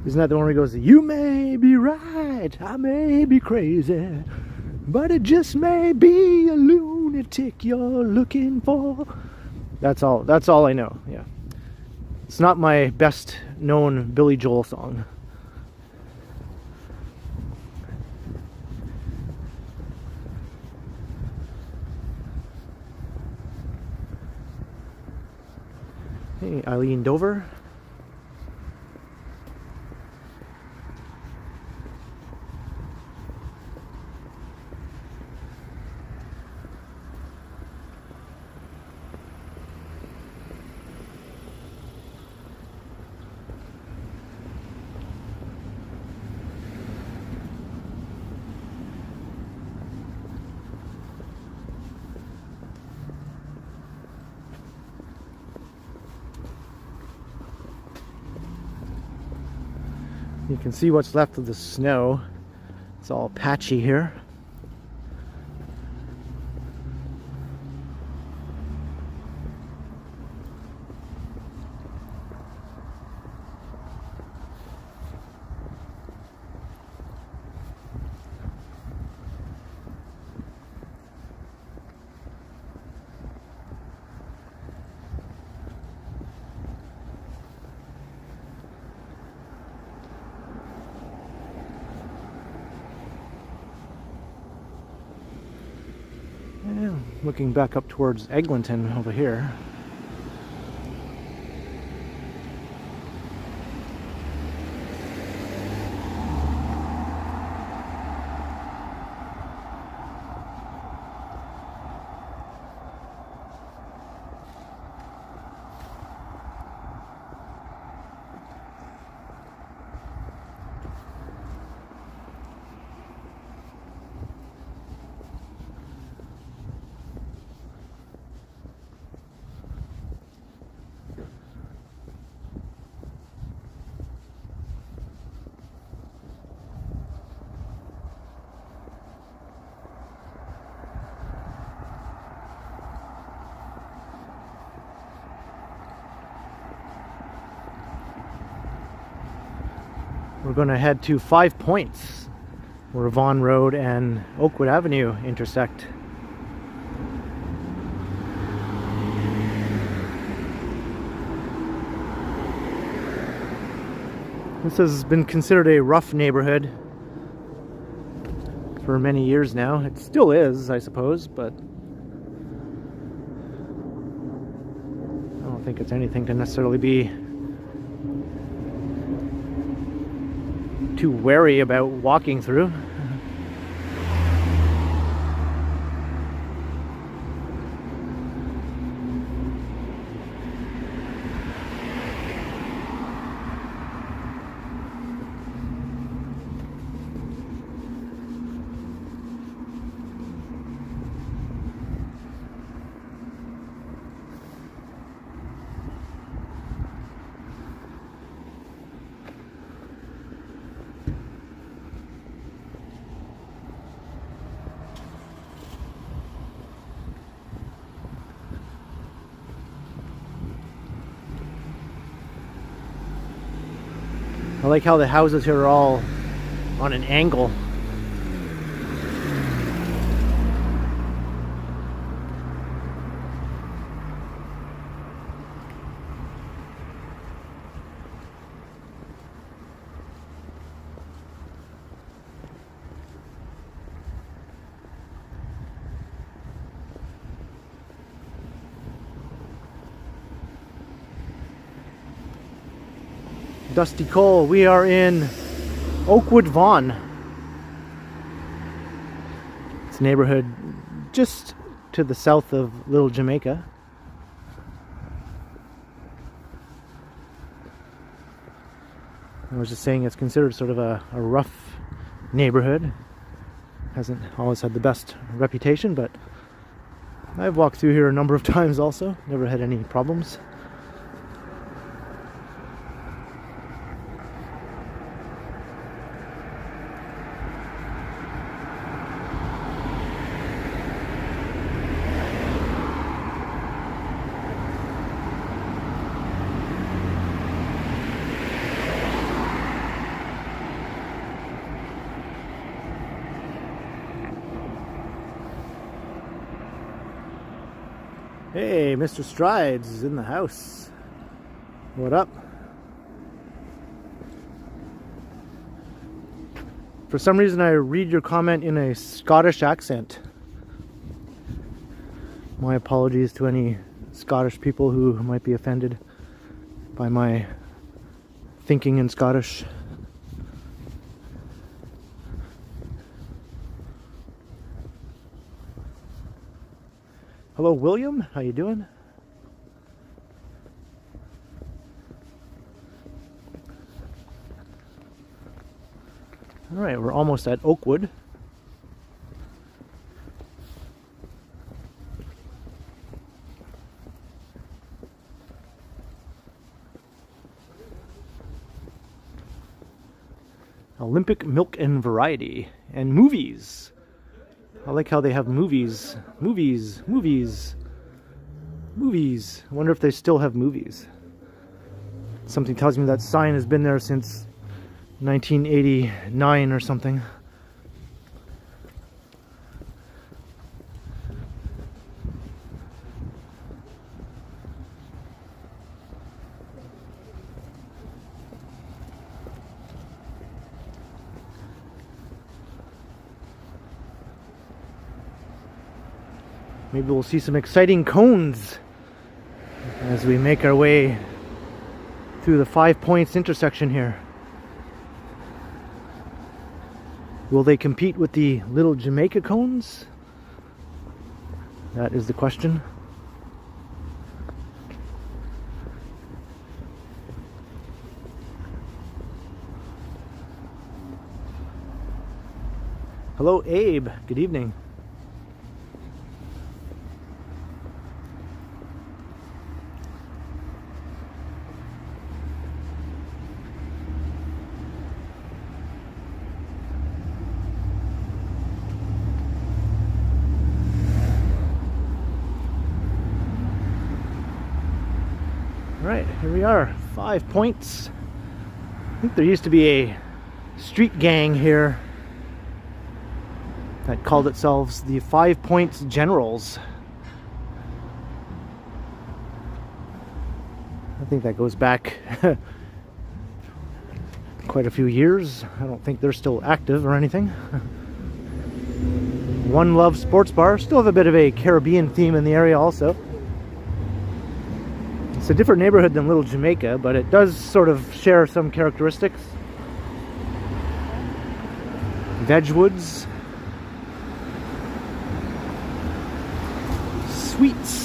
Isn't that the one where he goes, you may be right, I may be crazy, but it just may be a lunatic you're looking for. That's all I know, yeah. It's not my best known Billy Joel song. Hey, Eileen Dover. You can see what's left of the snow. It's all patchy here. Yeah, looking back up towards Eglinton over here. We're going to head to 5 Points, where Vaughan Road and Oakwood Avenue intersect. This has been considered a rough neighborhood for many years now. It still is, I suppose, but I don't think it's anything to necessarily be too wary about walking through. I like how the houses here are all on an angle. Dusty Cole, we are in Oakwood Vaughan. It's a neighborhood just to the south of Little Jamaica. I was just saying it's considered sort of a rough neighborhood. Hasn't always had the best reputation, but I've walked through here a number of times also. Never had any problems. Hey, Mr. Strides is in the house. What up? For some reason I read your comment in a Scottish accent. My apologies to any Scottish people who might be offended by my thinking in Scottish. Hello, William. How you doing? All right, we're almost at Oakwood. Olympic Milk and Variety. And movies. I like how they have movies. Movies. Movies. Movies. I wonder if they still have movies. Something tells me that sign has been there since 1989 or something. Maybe we'll see some exciting cones as we make our way through the 5 Points intersection here. Will they compete with the little Jamaica cones? That is the question. Hello, Abe. Good evening. Alright, here we are, 5 Points. I think there used to be a street gang here that called itself the 5 Points Generals. I think that goes back quite a few years. I don't think they're still active or anything. One Love Sports Bar, still have a bit of a Caribbean theme in the area also. It's a different neighborhood than Little Jamaica, but it does sort of share some characteristics. Vegwoods. Sweets.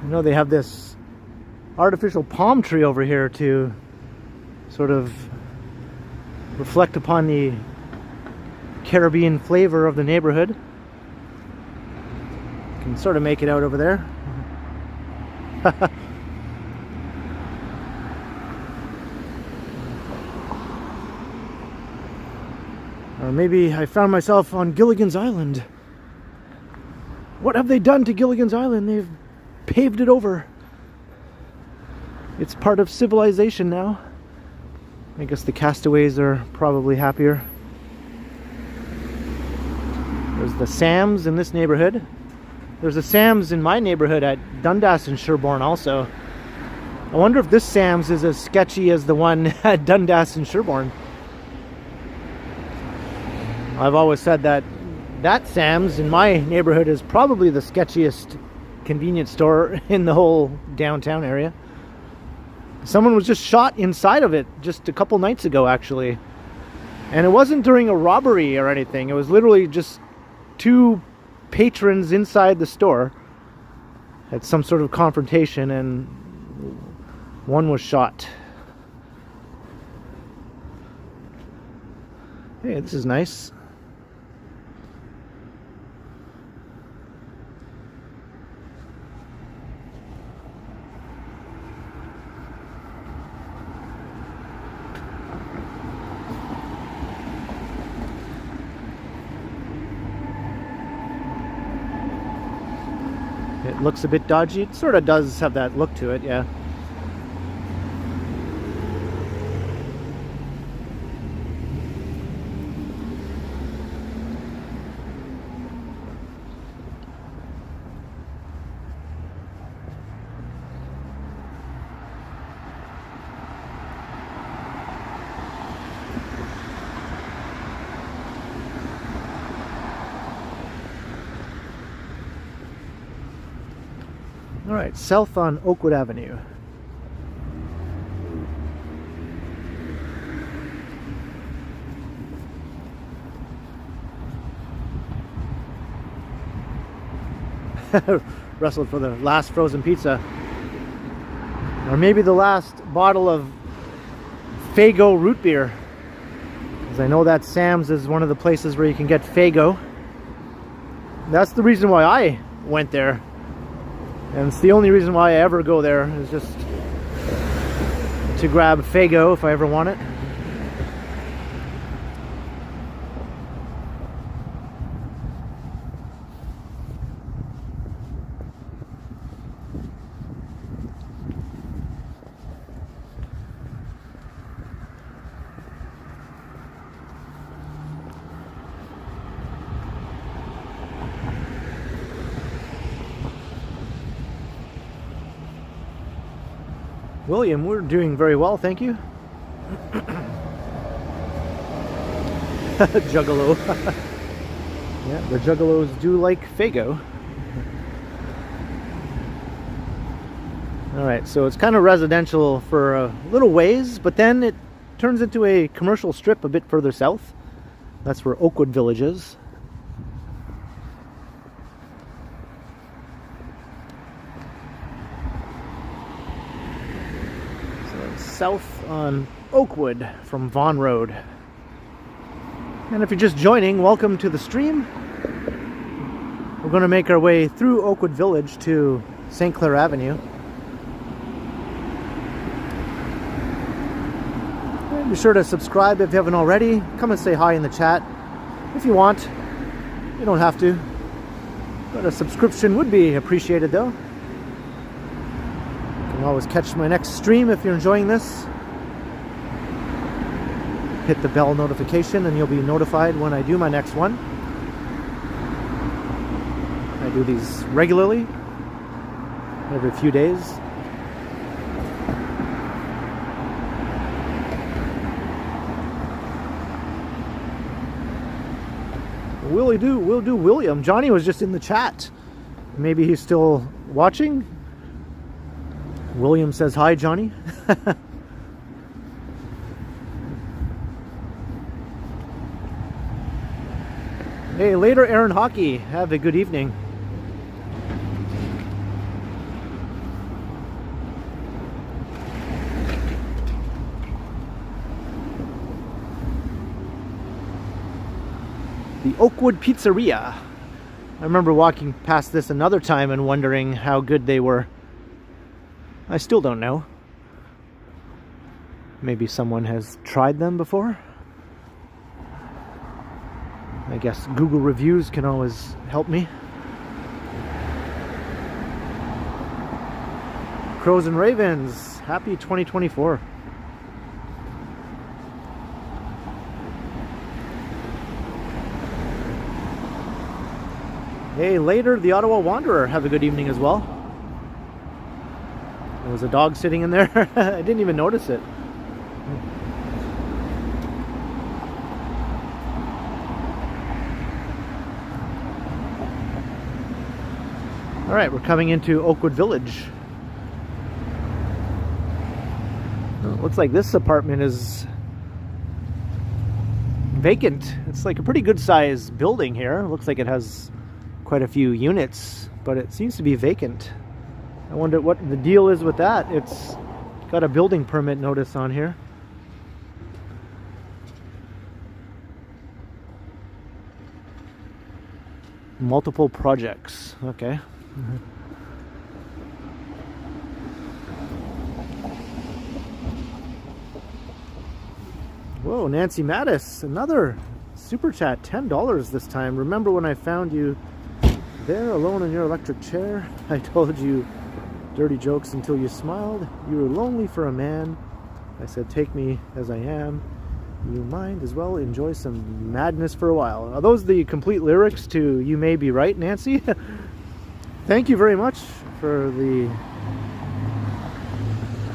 I know they have this artificial palm tree over here to sort of reflect upon the Caribbean flavor of the neighborhood. You can sort of make it out over there. Or maybe I found myself on Gilligan's Island. What have they done to Gilligan's Island? They've paved it over. It's part of civilization now. I guess the castaways are probably happier. There's the Sam's in this neighborhood. There's a Sam's in my neighborhood at Dundas and Sherbourne also. I wonder if this Sam's is as sketchy as the one at Dundas and Sherbourne. I've always said that Sam's in my neighborhood is probably the sketchiest convenience store in the whole downtown area. Someone was just shot inside of it just a couple nights ago, actually. And it wasn't during a robbery or anything. It was literally just two patrons inside the store had some sort of confrontation and one was shot. Hey, this is nice. It looks a bit dodgy. It sort of does have that look to it, yeah. Alright, south on Oakwood Avenue. Wrestled for the last frozen pizza. Or maybe the last bottle of Faygo root beer. Because I know that Sam's is one of the places where you can get Faygo. That's the reason why I went there. And it's the only reason why I ever go there, is just to grab Faygo if I ever want it. William, we're doing very well, thank you. Juggalo. Yeah, the Juggalos do like Faygo. Alright, so it's kind of residential for a little ways, but then it turns into a commercial strip a bit further south. That's where Oakwood Village is. South on Oakwood from Vaughan Road. And if you're just joining, welcome to the stream. We're going to make our way through Oakwood Village to St. Clair Avenue. And be sure to subscribe if you haven't already. Come and say hi in the chat if you want. You don't have to, but a subscription would be appreciated though. You can always catch my next stream if you're enjoying this. Hit the bell notification and you'll be notified when I do my next one. I do these regularly, every few days. We'll do William. Johnny was just in the chat. Maybe he's still watching. William says hi, Johnny. Hey, later, Aaron Hockey. Have a good evening. The Oakwood Pizzeria. I remember walking past this another time and wondering how good they were. I still don't know. Maybe someone has tried them before. I guess Google reviews can always help me. Crows and Ravens, happy 2024. Hey, later, the Ottawa Wanderer, have a good evening as well. There was a dog sitting in there. I didn't even notice it. All right, we're coming into Oakwood Village. It looks like this apartment is vacant. It's like a pretty good sized building here. It looks like it has quite a few units, but it seems to be vacant. I wonder what the deal is with that. It's got a building permit notice on here. Multiple projects. Okay. Whoa, Nancy Mattis, another super chat, $10 this time. Remember when I found you there alone in your electric chair? I told you dirty jokes until you smiled. You were lonely for a man. I said, take me as I am. You might as well enjoy some madness for a while. Are those the complete lyrics to You May Be Right, Nancy? Thank you very much for the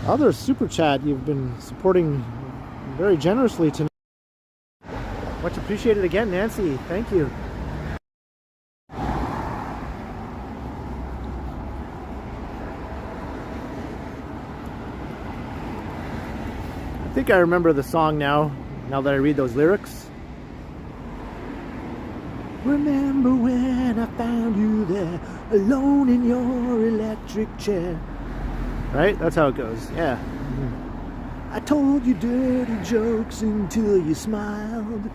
other super chat. You've been supporting very generously tonight. Much appreciated again, Nancy. Thank you. I think I remember the song now that I read those lyrics. Remember when I found you there, alone in your electric chair. Right? That's how it goes. Yeah. I told you dirty jokes until you smiled.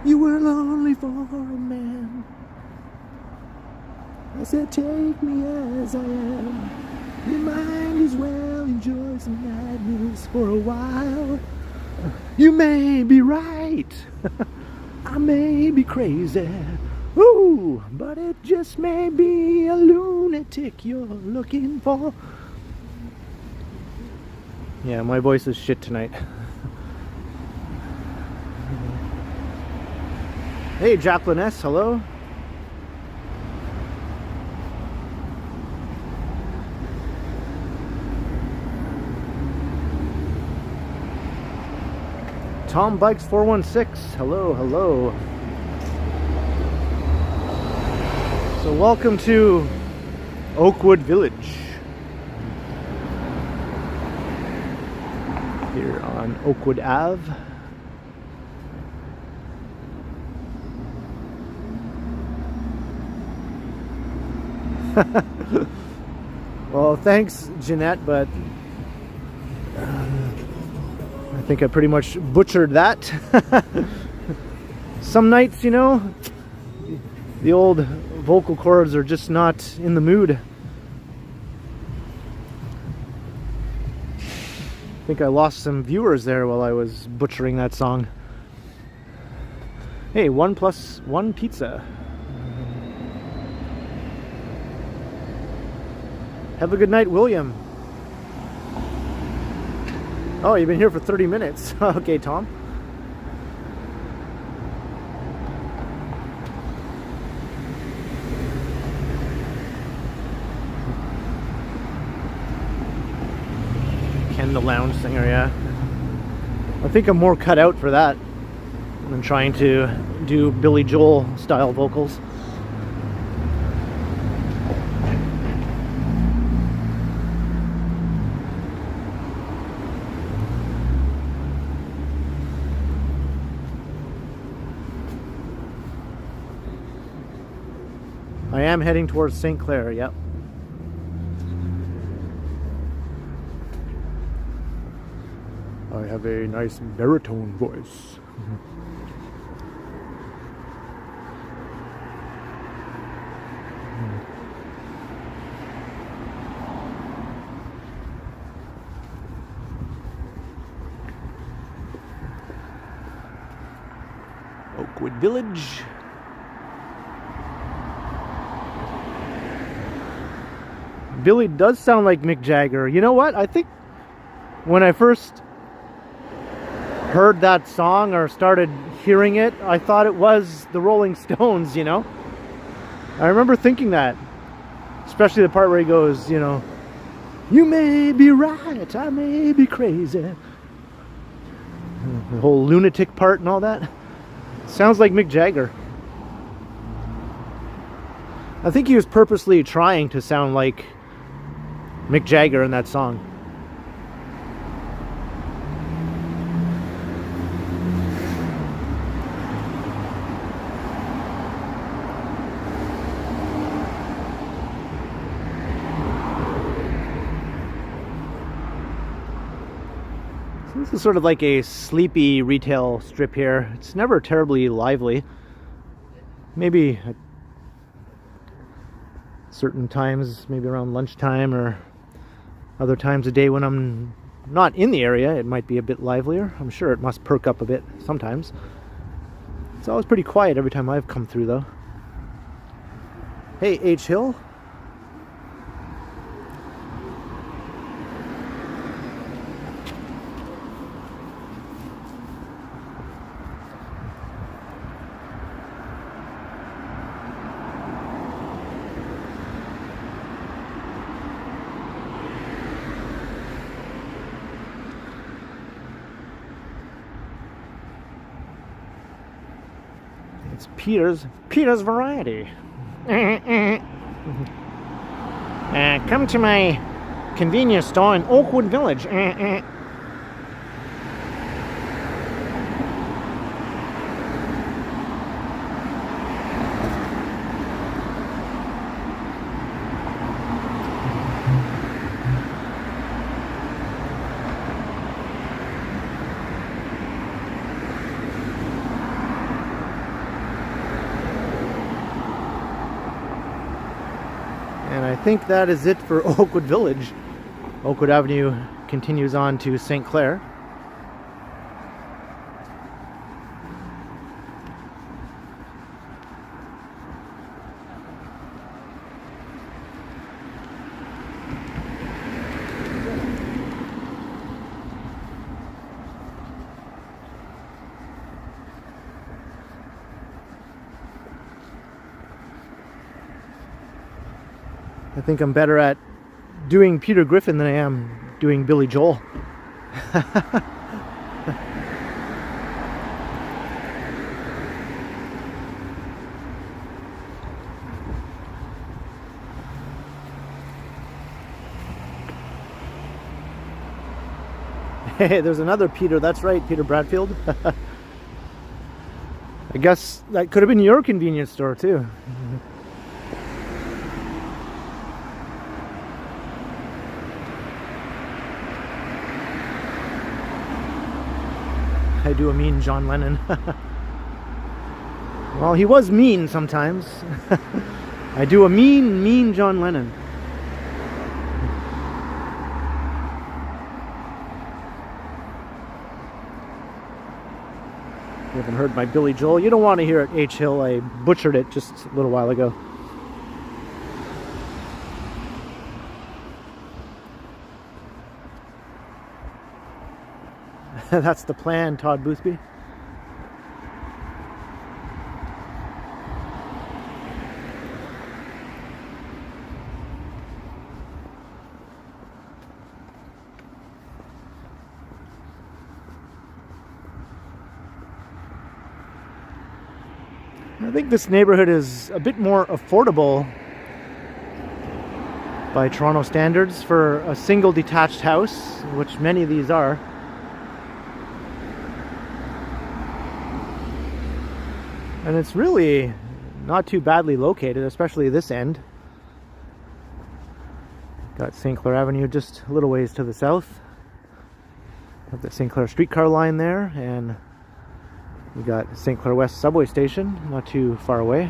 You were lonely for a man. I said, take me as I am. You might as well enjoy some madness for a while. You may be right. I may be crazy. Ooh, but it just may be a lunatic you're looking for. Yeah, my voice is shit tonight. Hey, Jacqueline S., hello. Tom Bikes 416, hello, hello. So welcome to Oakwood Village. Here on Oakwood Ave. Well, thanks, Jeanette, but I think I pretty much butchered that. Some nights, you know, the old vocal cords are just not in the mood. I think I lost some viewers there while I was butchering that song. Hey, 1+1 pizza. Have a good night, William. Oh, you've been here for 30 minutes. Okay, Tom. Ken the Lounge Singer, yeah. I think I'm more cut out for that than trying to do Billy Joel style vocals. I am heading towards St. Clair, yep. I have a nice baritone voice. Oakwood Village. Billy does sound like Mick Jagger. You know what? I think when I first heard that song or started hearing it, I thought it was the Rolling Stones, you know? I remember thinking that. Especially the part where he goes, you know, you may be right, I may be crazy. The whole lunatic part and all that. Sounds like Mick Jagger. I think he was purposely trying to sound like Mick Jagger in that song. So this is sort of like a sleepy retail strip here. It's never terribly lively. Maybe at certain times, maybe around lunchtime or other times of day when I'm not in the area, it might be a bit livelier. I'm sure it must perk up a bit sometimes. It's always pretty quiet every time I've come through, though. Hey, H. Hill. It's Peter's Variety. Come to my convenience store in Oakwood Village. think that is it for Oakwood Village. Oakwood Avenue continues on to St. Clair. I think I'm better at doing Peter Griffin than I am doing Billy Joel. Hey, there's another Peter. That's right, Peter Bradfield. I guess that could have been your convenience store too. I do a mean John Lennon. Well, he was mean sometimes. I do a mean John Lennon. You haven't heard my Billy Joel? You don't want to hear it, H. Hill. I butchered it just a little while ago. That's the plan, Todd Boothby. I think this neighborhood is a bit more affordable by Toronto standards for a single detached house, which many of these are. And it's really not too badly located, especially this end. Got St. Clair Avenue just a little ways to the south. Got the St. Clair streetcar line there, and we got St. Clair West subway station not too far away.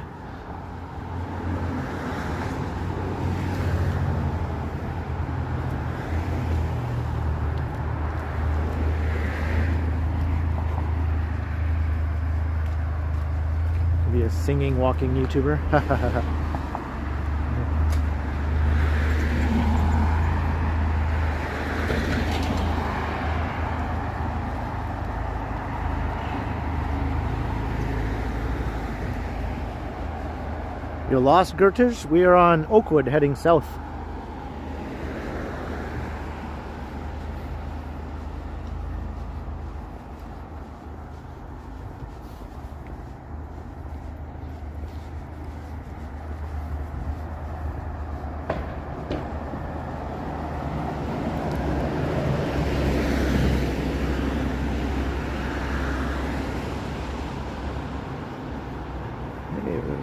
Be a singing, walking YouTuber. You lost, Gertish? We are on Oakwood heading south.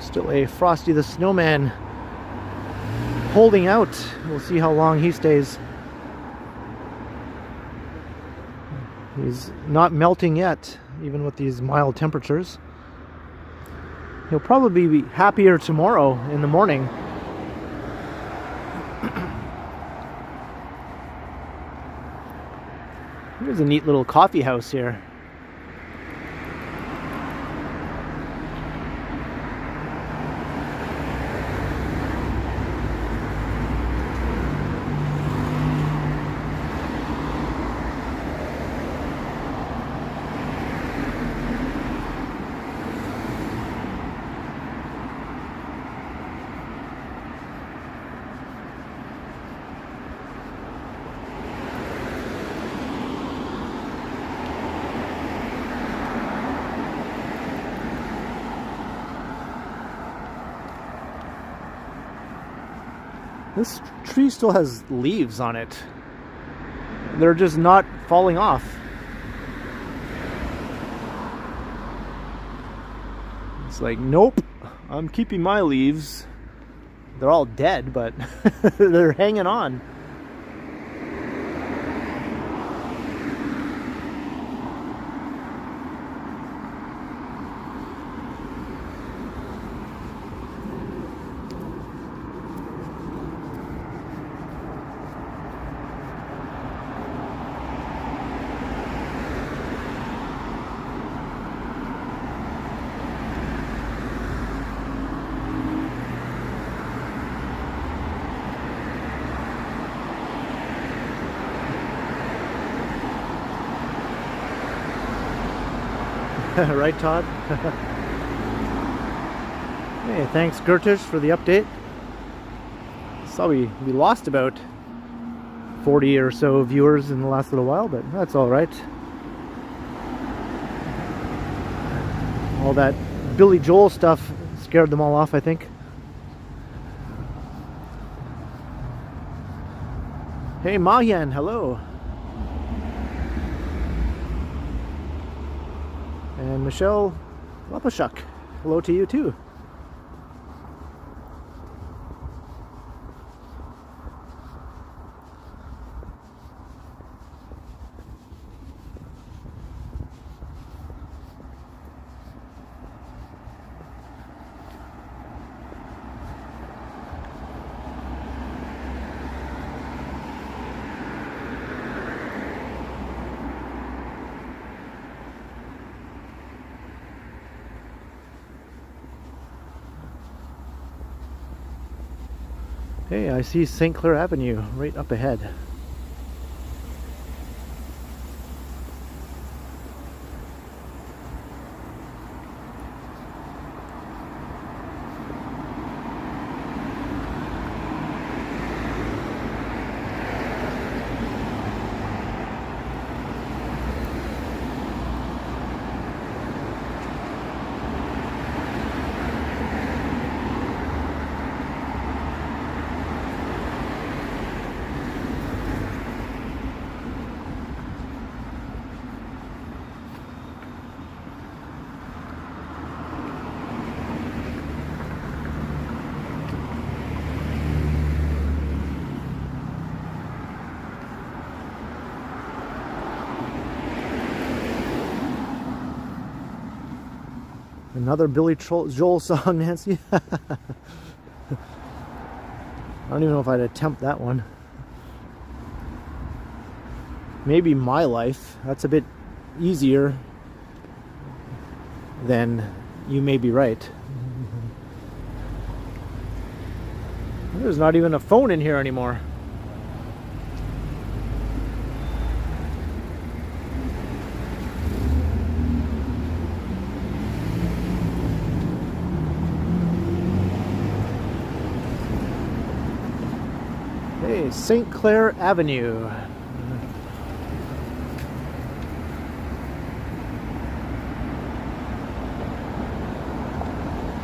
Still a Frosty the Snowman holding out. We'll see how long he stays. He's not melting yet, even with these mild temperatures. He'll probably be happier tomorrow in the morning. There's a neat little coffee house here. This tree still has leaves on it. They're just not falling off. It's like, nope, I'm keeping my leaves. They're all dead, but they're hanging on. Right, Todd? Hey, thanks, Gertish, for the update. Saw we lost about 40 or so viewers in the last little while, but that's all right. All that Billy Joel stuff scared them all off, I think. Hey, Mayan, hello. And Michelle Lapashuk, hello to you too. Hey, I see St. Clair Avenue right up ahead. Another Billy Joel song, Nancy. I don't even know if I'd attempt that one. Maybe My Life. That's a bit easier than You May Be Right. There's not even a phone in here anymore. Hey, St. Clair Avenue.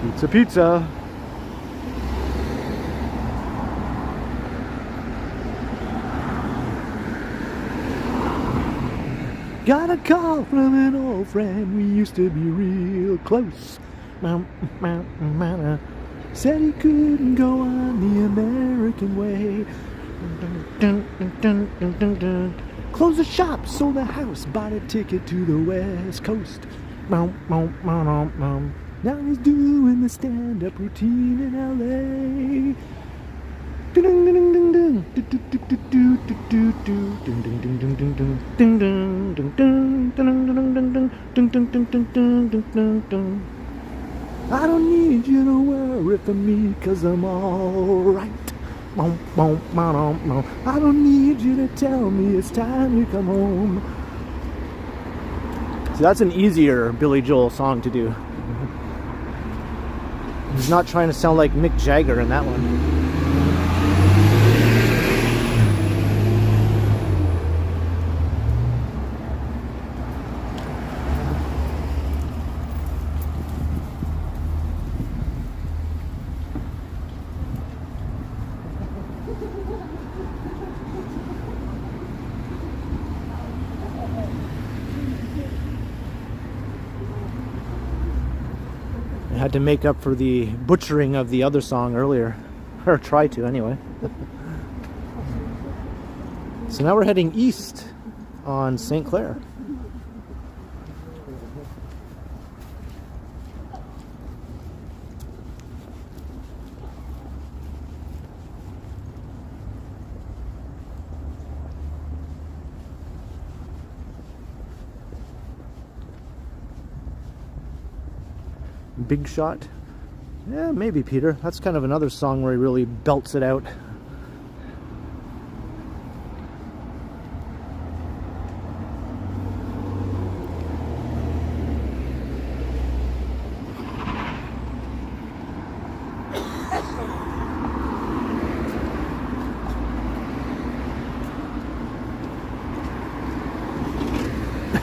Pizza, pizza. Got a call from an old friend, we used to be real close. Said he couldn't go on the American way. Closed the shop, sold the house, bought a ticket to the West Coast. Now he's doing the stand-up routine in LA. I don't need you to worry for me, 'cause I'm alright. I don't need you to tell me it's time to come home. So that's an easier Billy Joel song to do. He's not trying to sound like Mick Jagger in that one. I had to make up for the butchering of the other song earlier, or try to anyway. So now we're heading east on St. Clair. Big Shot. Yeah, maybe, Peter. That's kind of another song where he really belts it out.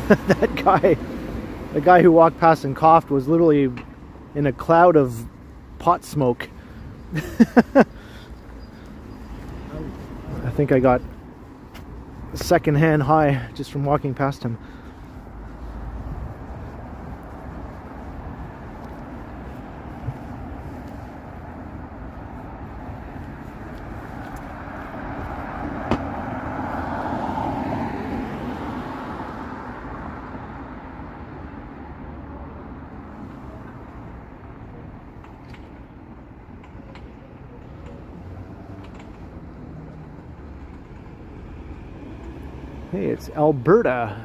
The guy who walked past and coughed was literally in a cloud of pot smoke. I think I got a secondhand high just from walking past him. Hey, it's Alberta.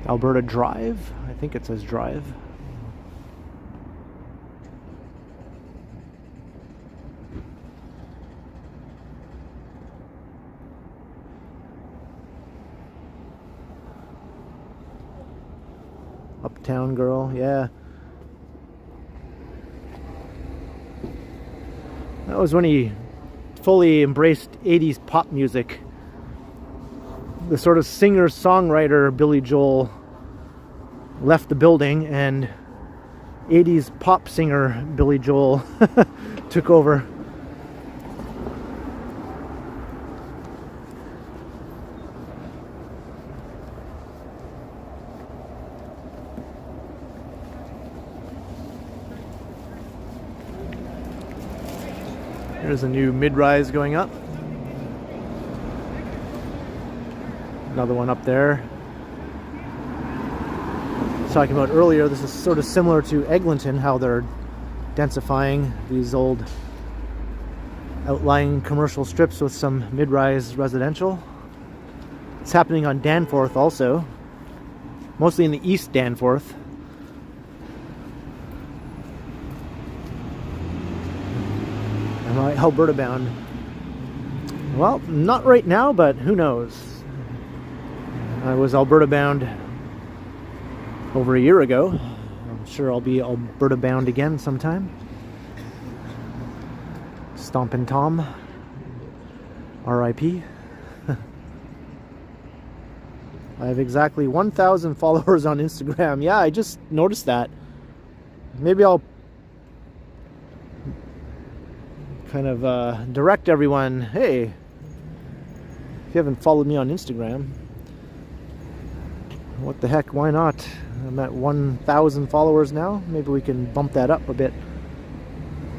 Alberta Drive? I think it says Drive. Uptown Girl, yeah. That was when he fully embraced 80s pop music. The sort of singer-songwriter Billy Joel left the building, and 80s pop singer Billy Joel took over. There's a new mid-rise going up. Another one up there. I was talking about earlier, this is sort of similar to Eglinton, how they're densifying these old outlying commercial strips with some mid-rise residential. It's happening on Danforth also, mostly in the East Danforth. Am I Alberta bound? Well, not right now, but who knows? I was Alberta bound over a year ago. I'm sure I'll be Alberta bound again sometime. Stompin' Tom, R.I.P. I have exactly 1,000 followers on Instagram. Yeah, I just noticed that. Maybe I'll kind of direct everyone, hey, if you haven't followed me on Instagram, what the heck, why not? I'm at 1,000 followers now. Maybe we can bump that up a bit.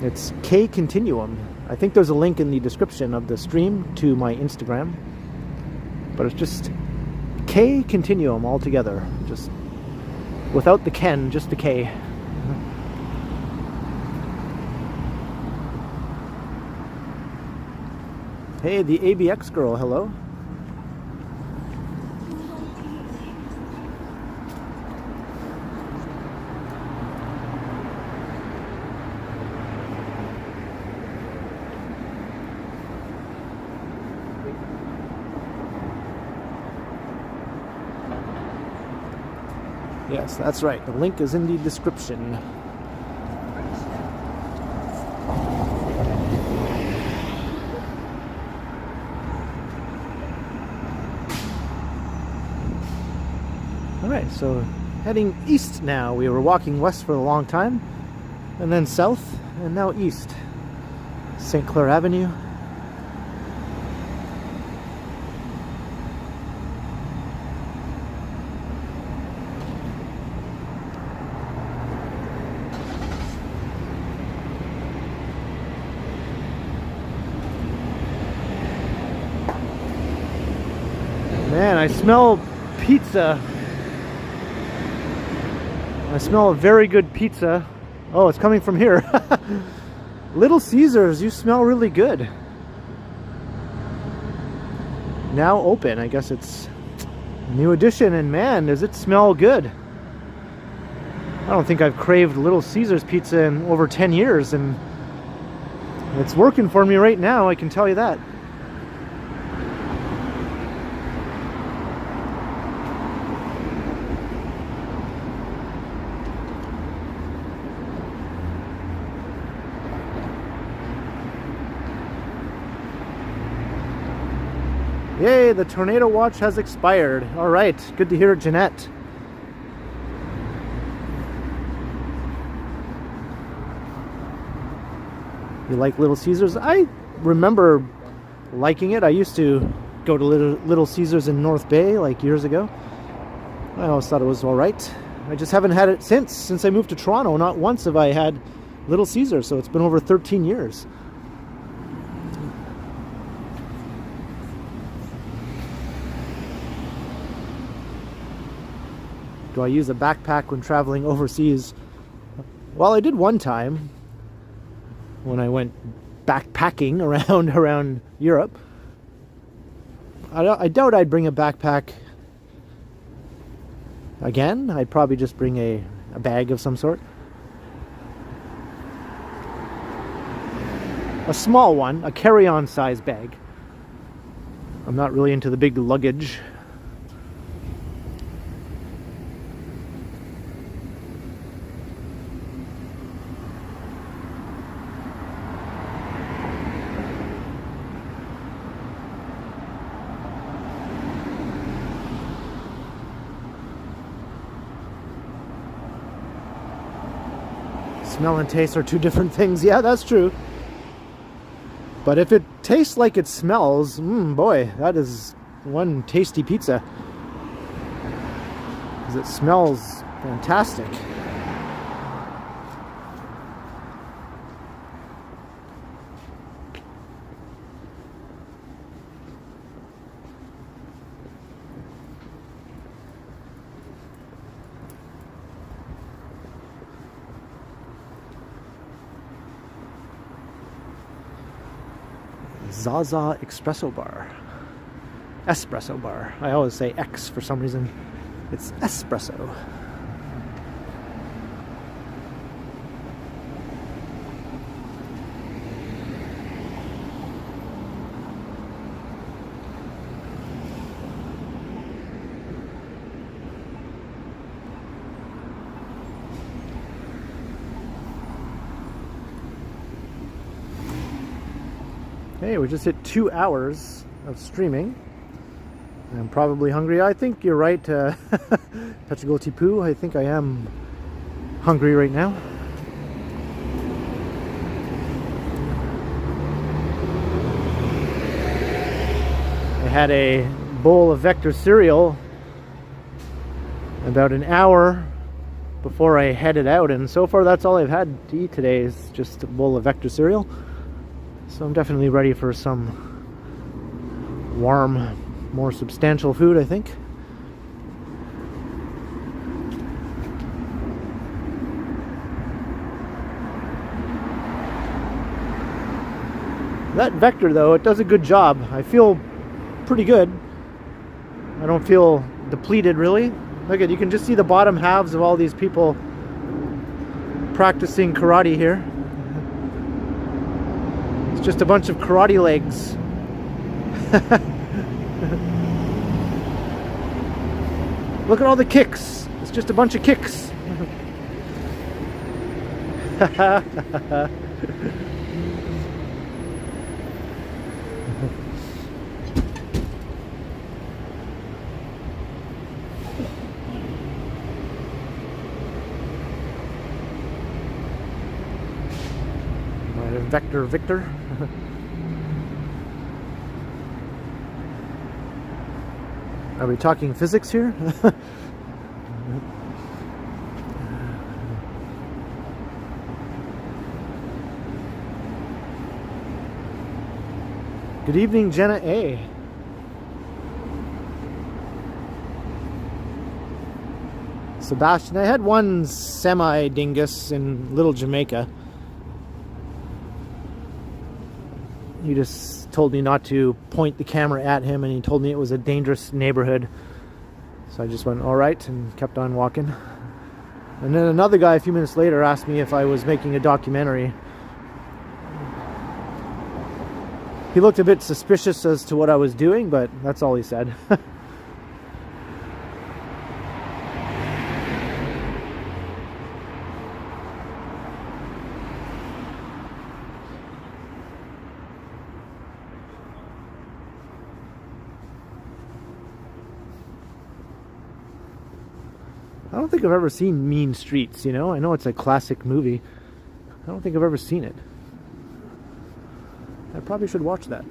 It's Ken Continuum. I think there's a link in the description of the stream to my Instagram, but it's just Ken Continuum all together, just without the Ken, just the K. Hey, the ABX girl, hello. Yes, that's right. The link is in the description. Alright, so heading east now. We were walking west for a long time, and then south, and now east. St. Clair Avenue. Man, I smell pizza. I smell a very good pizza. Oh, it's coming from here. Little Caesars, you smell really good. Now open. I guess it's a new edition, and man, does it smell good. I don't think I've craved Little Caesars pizza in over 10 years, and it's working for me right now, I can tell you that. Yay, the tornado watch has expired. All right, good to hear it, Jeanette. You like Little Caesars? I remember liking it. I used to go to Little Caesars in North Bay like years ago. I always thought it was all right. I just haven't had it since I moved to Toronto. Not once have I had Little Caesars, so it's been over 13 years. Do I use a backpack when traveling overseas? Well, I did one time when I went backpacking around Europe. I doubt I'd bring a backpack again. I'd probably just bring a bag of some sort. A small one, a carry-on size bag. I'm not really into the big luggage. Smell and taste are two different things. Yeah, that's true. But if it tastes like it smells, boy, that is one tasty pizza. Because it smells fantastic. Zaza Espresso Bar. Espresso Bar. I always say X for some reason. It's espresso. Hey, we just hit 2 hours of streaming. I'm probably hungry. I think you're right, Pachagoti-poo. I think I am hungry right now. I had a bowl of Vector cereal about an hour before I headed out, and so far that's all I've had to eat today is just a bowl of Vector cereal. So I'm definitely ready for some warm, more substantial food, I think. That Vector, though, it does a good job. I feel pretty good. I don't feel depleted, really. Look at, you can just see the bottom halves of all these people practicing karate here. It's just a bunch of karate legs. Look at all the kicks. It's just a bunch of kicks. Vector Victor. Are we talking physics here? Good evening, Jenna A. Sebastian, I had one semi-dingus in Little Jamaica. He just told me not to point the camera at him, and he told me it was a dangerous neighborhood. So I just went, all right, and kept on walking. And then another guy a few minutes later asked me if I was making a documentary. He looked a bit suspicious as to what I was doing, but that's all he said. I don't think I've ever seen Mean Streets, you know? I know it's a classic movie. I don't think I've ever seen it. I probably should watch that.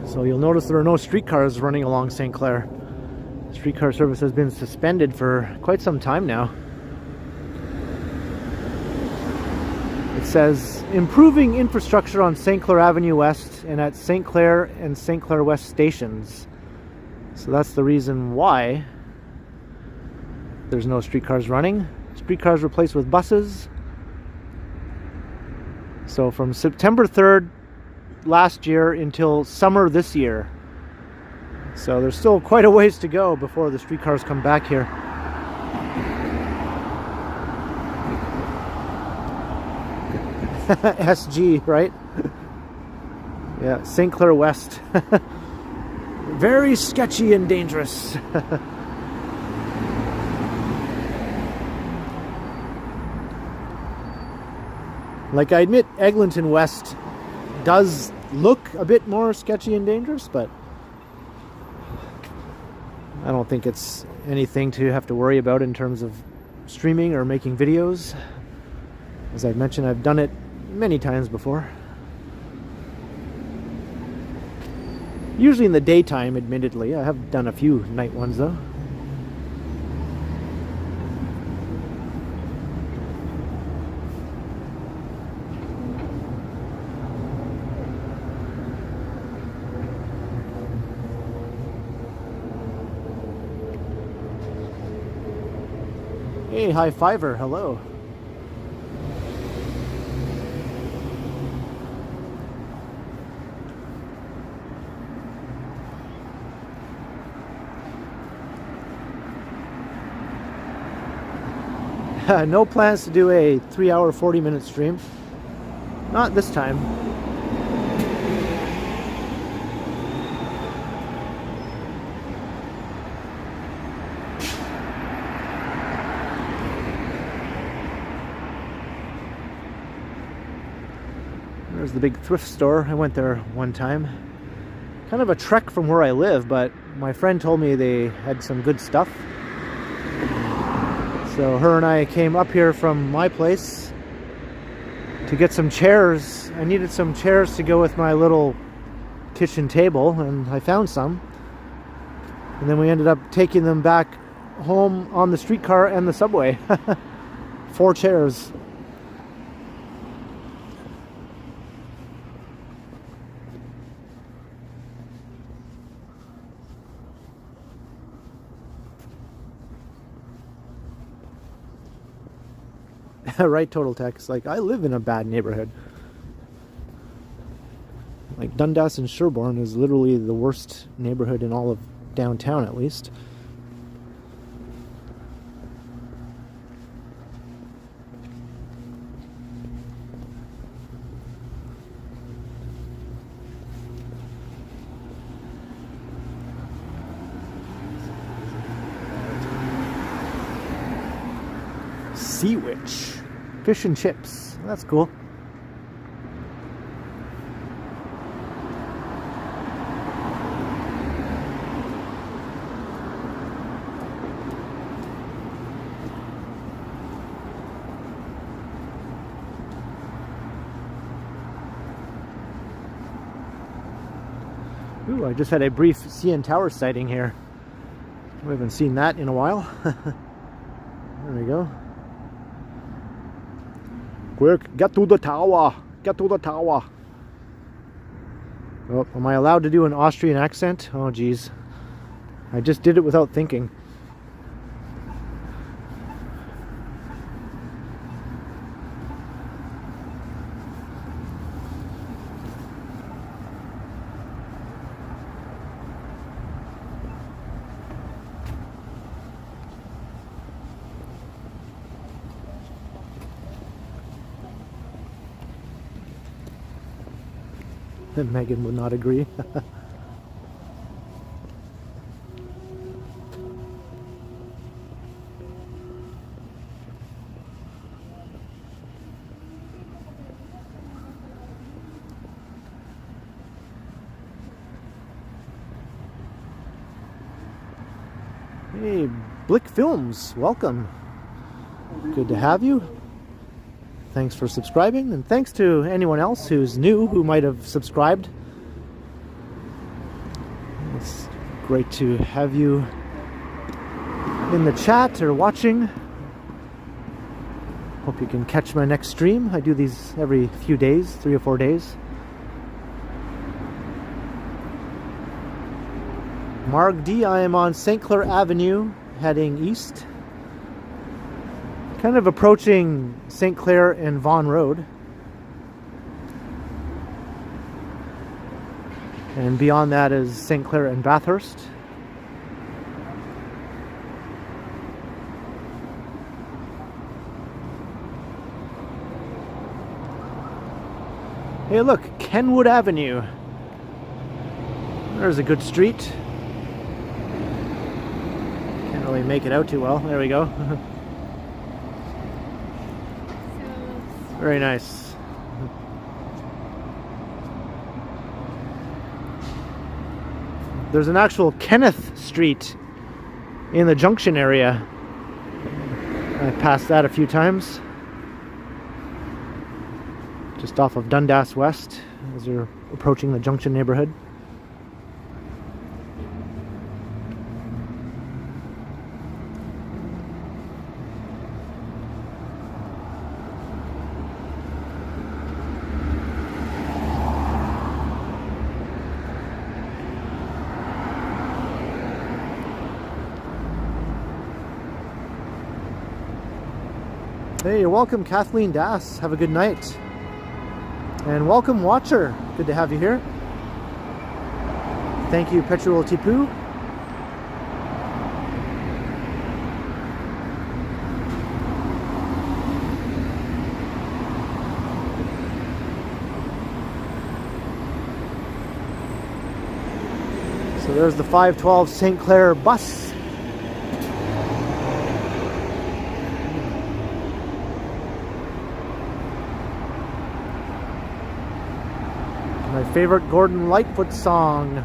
So you'll notice there are no streetcars running along St. Clair. Streetcar service has been suspended for quite some time now. It says, improving infrastructure on St. Clair Avenue West and at St. Clair and St. Clair West stations. So that's the reason why there's no streetcars running. Streetcars replaced with buses. So from September 3rd last year until summer this year. So there's still quite a ways to go before the streetcars come back here. SG, right? Yeah, St. Clair West. Very sketchy and dangerous. Like, I admit Eglinton West does look a bit more sketchy and dangerous, but I don't think it's anything to have to worry about in terms of streaming or making videos. As I've mentioned, I've done it many times before. Usually in the daytime, admittedly. I have done a few night ones though. Hey, high fiver, hello. No plans to do a 3-hour, 40-minute stream. Not this time. There's the big thrift store. I went there one time. Kind of a trek from where I live, but my friend told me they had some good stuff. So her and I came up here from my place to get some chairs. I needed some chairs to go with my little kitchen table, and I found some. And then we ended up taking them back home on the streetcar and the subway. 4 chairs. Right, Total Text. Like, I live in a bad neighborhood. Like, Dundas and Sherbourne is literally the worst neighborhood in all of downtown, at least. Sea Witch. Fish and chips. That's cool. Ooh, I just had a brief CN Tower sighting here. We haven't seen that in a while. There we go. Quick, get to the tower! Get to the tower! Oh, am I allowed to do an Austrian accent? Oh, geez. I just did it without thinking. Megan would not agree. Hey, Blick Films, welcome. Good to have you. Thanks for subscribing, and thanks to anyone else who's new who might have subscribed. It's great to have you in the chat or watching. Hope you can catch my next stream. I do these every few days, 3 or 4 days. Marg D, I am on St. Clair Avenue, heading east. Kind of approaching St. Clair and Vaughan Road. And beyond that is St. Clair and Bathurst. Hey look, Kenwood Avenue. There's a good street. Can't really make it out too well. There we go. Very nice. There's an actual Kenneth Street in the Junction area. I passed that a few times. Just off of Dundas West as you're approaching the Junction neighborhood. Hey, you're welcome, Kathleen Das. Have a good night. And welcome, Watcher. Good to have you here. Thank you, Petrol Tipu. So there's the 512 St. Clair bus. My favorite Gordon Lightfoot song.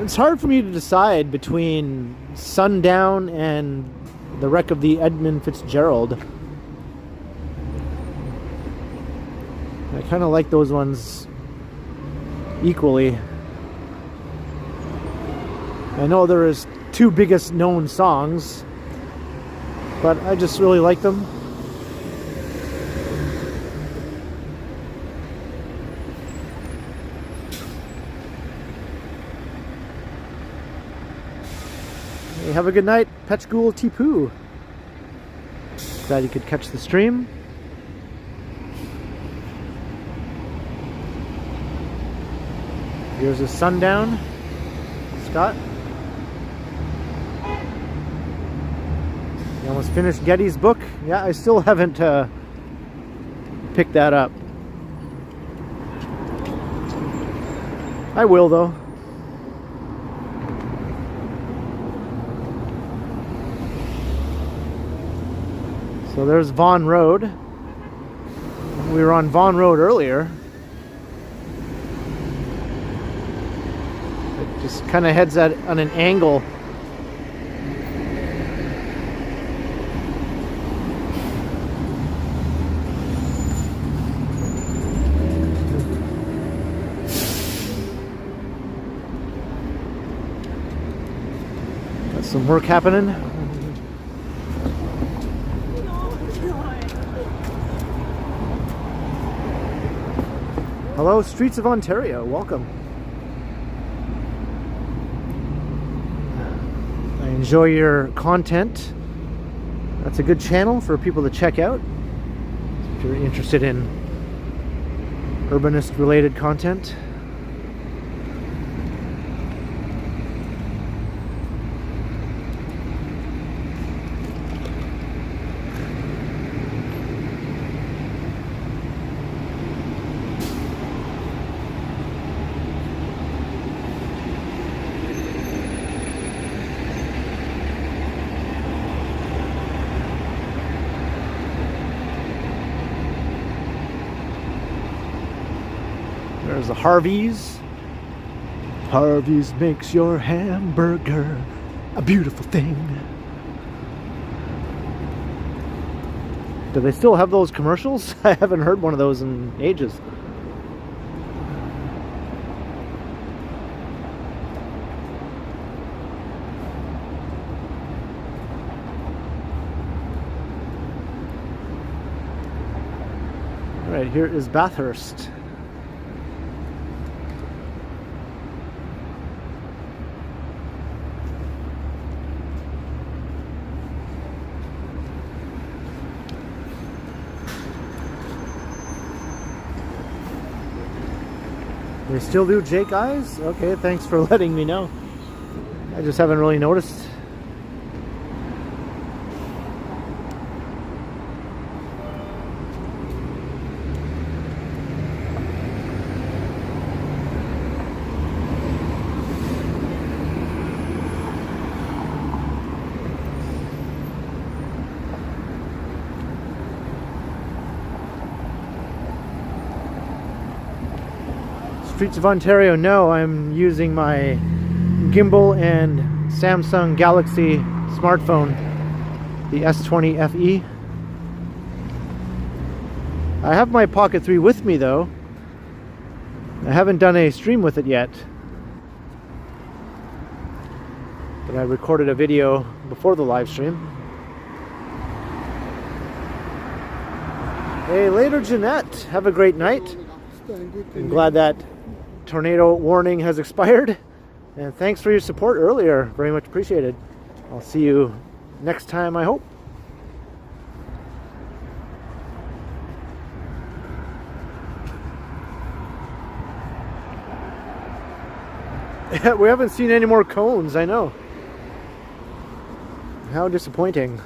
It's hard for me to decide between Sundown and The Wreck of the Edmund Fitzgerald. I kind of like those ones equally. I know there is 2 biggest known songs, but I just really like them. Have a good night, Petchghoul Tipu. Glad you could catch the stream. Here's a Sundown. Scott. You almost finished Getty's book? Yeah, I still haven't picked that up. I will though. So there's Vaughan Road. We were on Vaughan Road earlier. It just kind of heads at on an angle. Got some work happening. Hello, Streets of Ontario. Welcome. I enjoy your content. That's a good channel for people to check out if you're interested in urbanist related content. There's a Harvey's. Harvey's makes your hamburger a beautiful thing. Do they still have those commercials? I haven't heard one of those in ages. All right, here is Bathurst. They still do Jake eyes? Okay, thanks for letting me know. I just haven't really noticed. Streets of Ontario, no, I'm using my gimbal and Samsung Galaxy smartphone, the S20 FE. I have my Pocket 3 with me though. I haven't done a stream with it yet. But I recorded a video before the live stream. Hey, later Jeanette, have a great night. I'm glad that tornado warning has expired, and thanks for your support earlier, very much appreciated. I'll see you next time, I hope. We haven't seen any more cones, I know. How disappointing.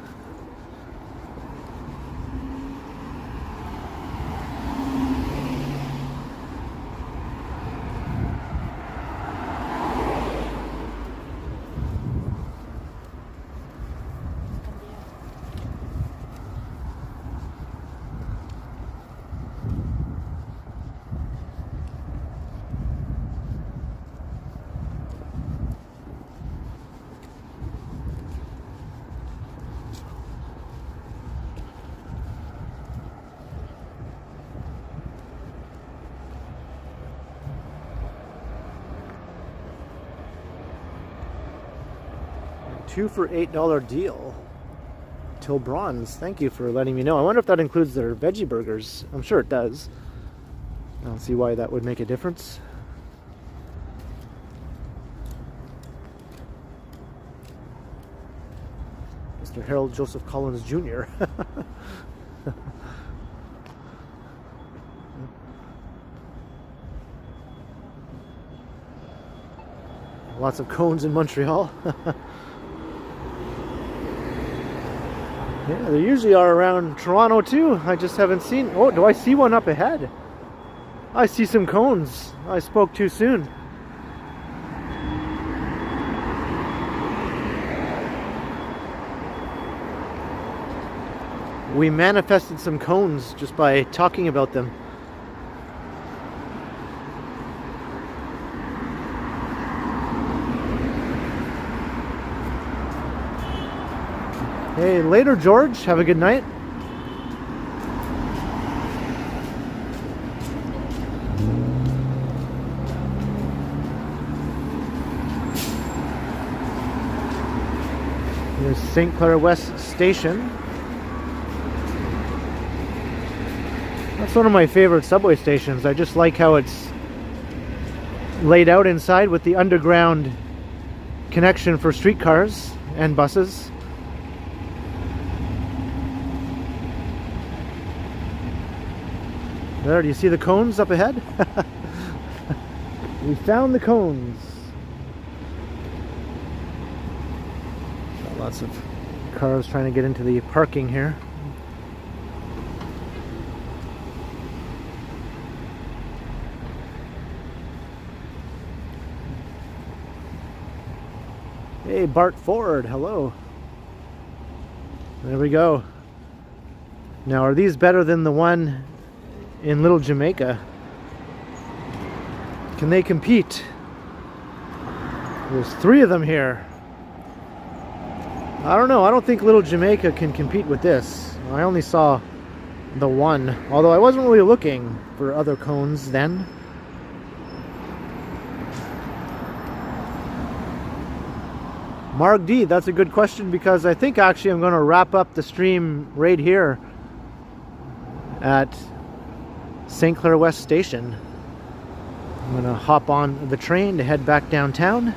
$2 for $8 deal till bronze. Thank you for letting me know. I wonder if that includes their veggie burgers. I'm sure it does. I don't see why that would make a difference. Mr. Harold Joseph Collins Jr. Lots of cones in Montreal. Yeah, they usually are around Toronto too. I just haven't seen. Oh, do I see one up ahead? I see some cones. I spoke too soon. We manifested some cones just by talking about them. Hey, later, George. Have a good night. Here's St. Clair West Station. That's one of my favorite subway stations. I just like how it's laid out inside with the underground connection for streetcars and buses. There, do you see the cones up ahead? We found the cones. Got lots of cars trying to get into the parking here. Hey, Bart Ford, hello. There we go. Now, are these better than the one in Little Jamaica? Can they compete? There's 3 of them here. I don't know. I don't think little Jamaica can compete with this. I only saw the one, although I wasn't really looking for other cones then. Mark D, that's a good question, because I think actually I'm going to wrap up the stream right here at St. Clair West Station. I'm going to hop on the train to head back downtown.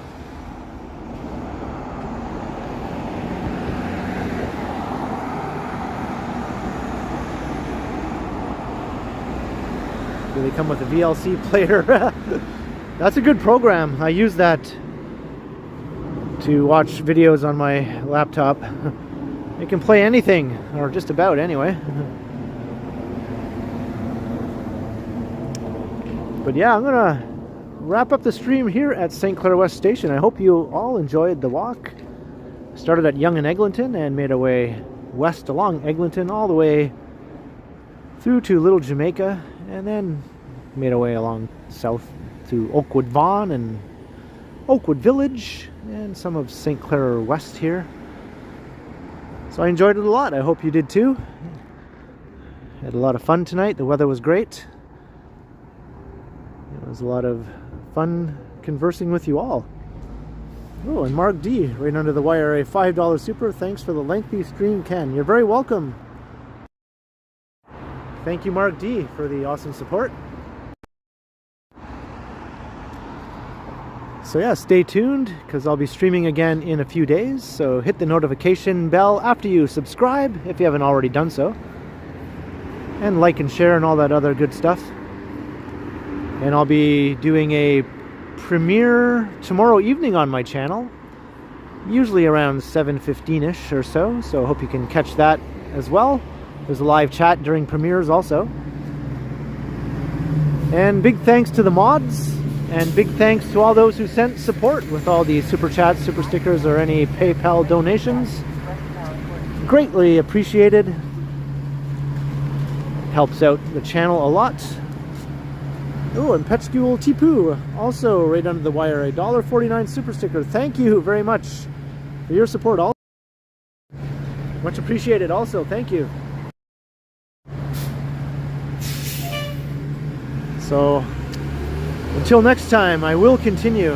Do they come with a VLC player? That's a good program. I use that to watch videos on my laptop. It can play anything, or just about anyway. But yeah, I'm gonna wrap up the stream here at St. Clair West Station. I hope you all enjoyed the walk. Started at Yonge and Eglinton and made our way west along Eglinton all the way through to Little Jamaica, and then made our way along south to Oakwood Vaughan and Oakwood Village and some of St. Clair West here. So I enjoyed it a lot. I hope you did too. Had a lot of fun tonight. The weather was great. It was a lot of fun conversing with you all. Oh, and Mark D, right under the wire, a $5 super. Thanks for the lengthy stream, Ken. You're very welcome. Thank you, Mark D, for the awesome support. So yeah, stay tuned, because I'll be streaming again in a few days. So hit the notification bell after you subscribe, if you haven't already done so. And like and share and all that other good stuff. And I'll be doing a premiere tomorrow evening on my channel. Usually around 7:15ish or so. So I hope you can catch that as well. There's a live chat during premieres also. And big thanks to the mods. And big thanks to all those who sent support with all the super chats, super stickers, or any PayPal donations. Greatly appreciated. Helps out the channel a lot. Oh, and Petskul Tipu, also right under the wire, a $1.49 super sticker. Thank you very much for your support. Also, much appreciated. Also, thank you. So, until next time, I will continue.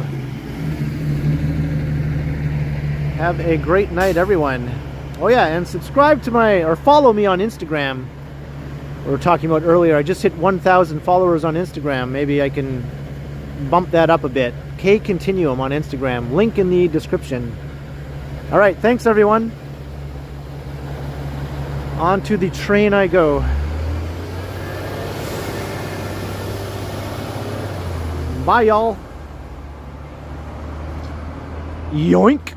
Have a great night, everyone. Oh yeah, and subscribe to or follow me on Instagram. We were talking about earlier, I just hit 1,000 followers on Instagram. Maybe I can bump that up a bit. Ken Continuum on Instagram. Link in the description. All right, thanks everyone. On to the train I go. Bye, y'all. Yoink.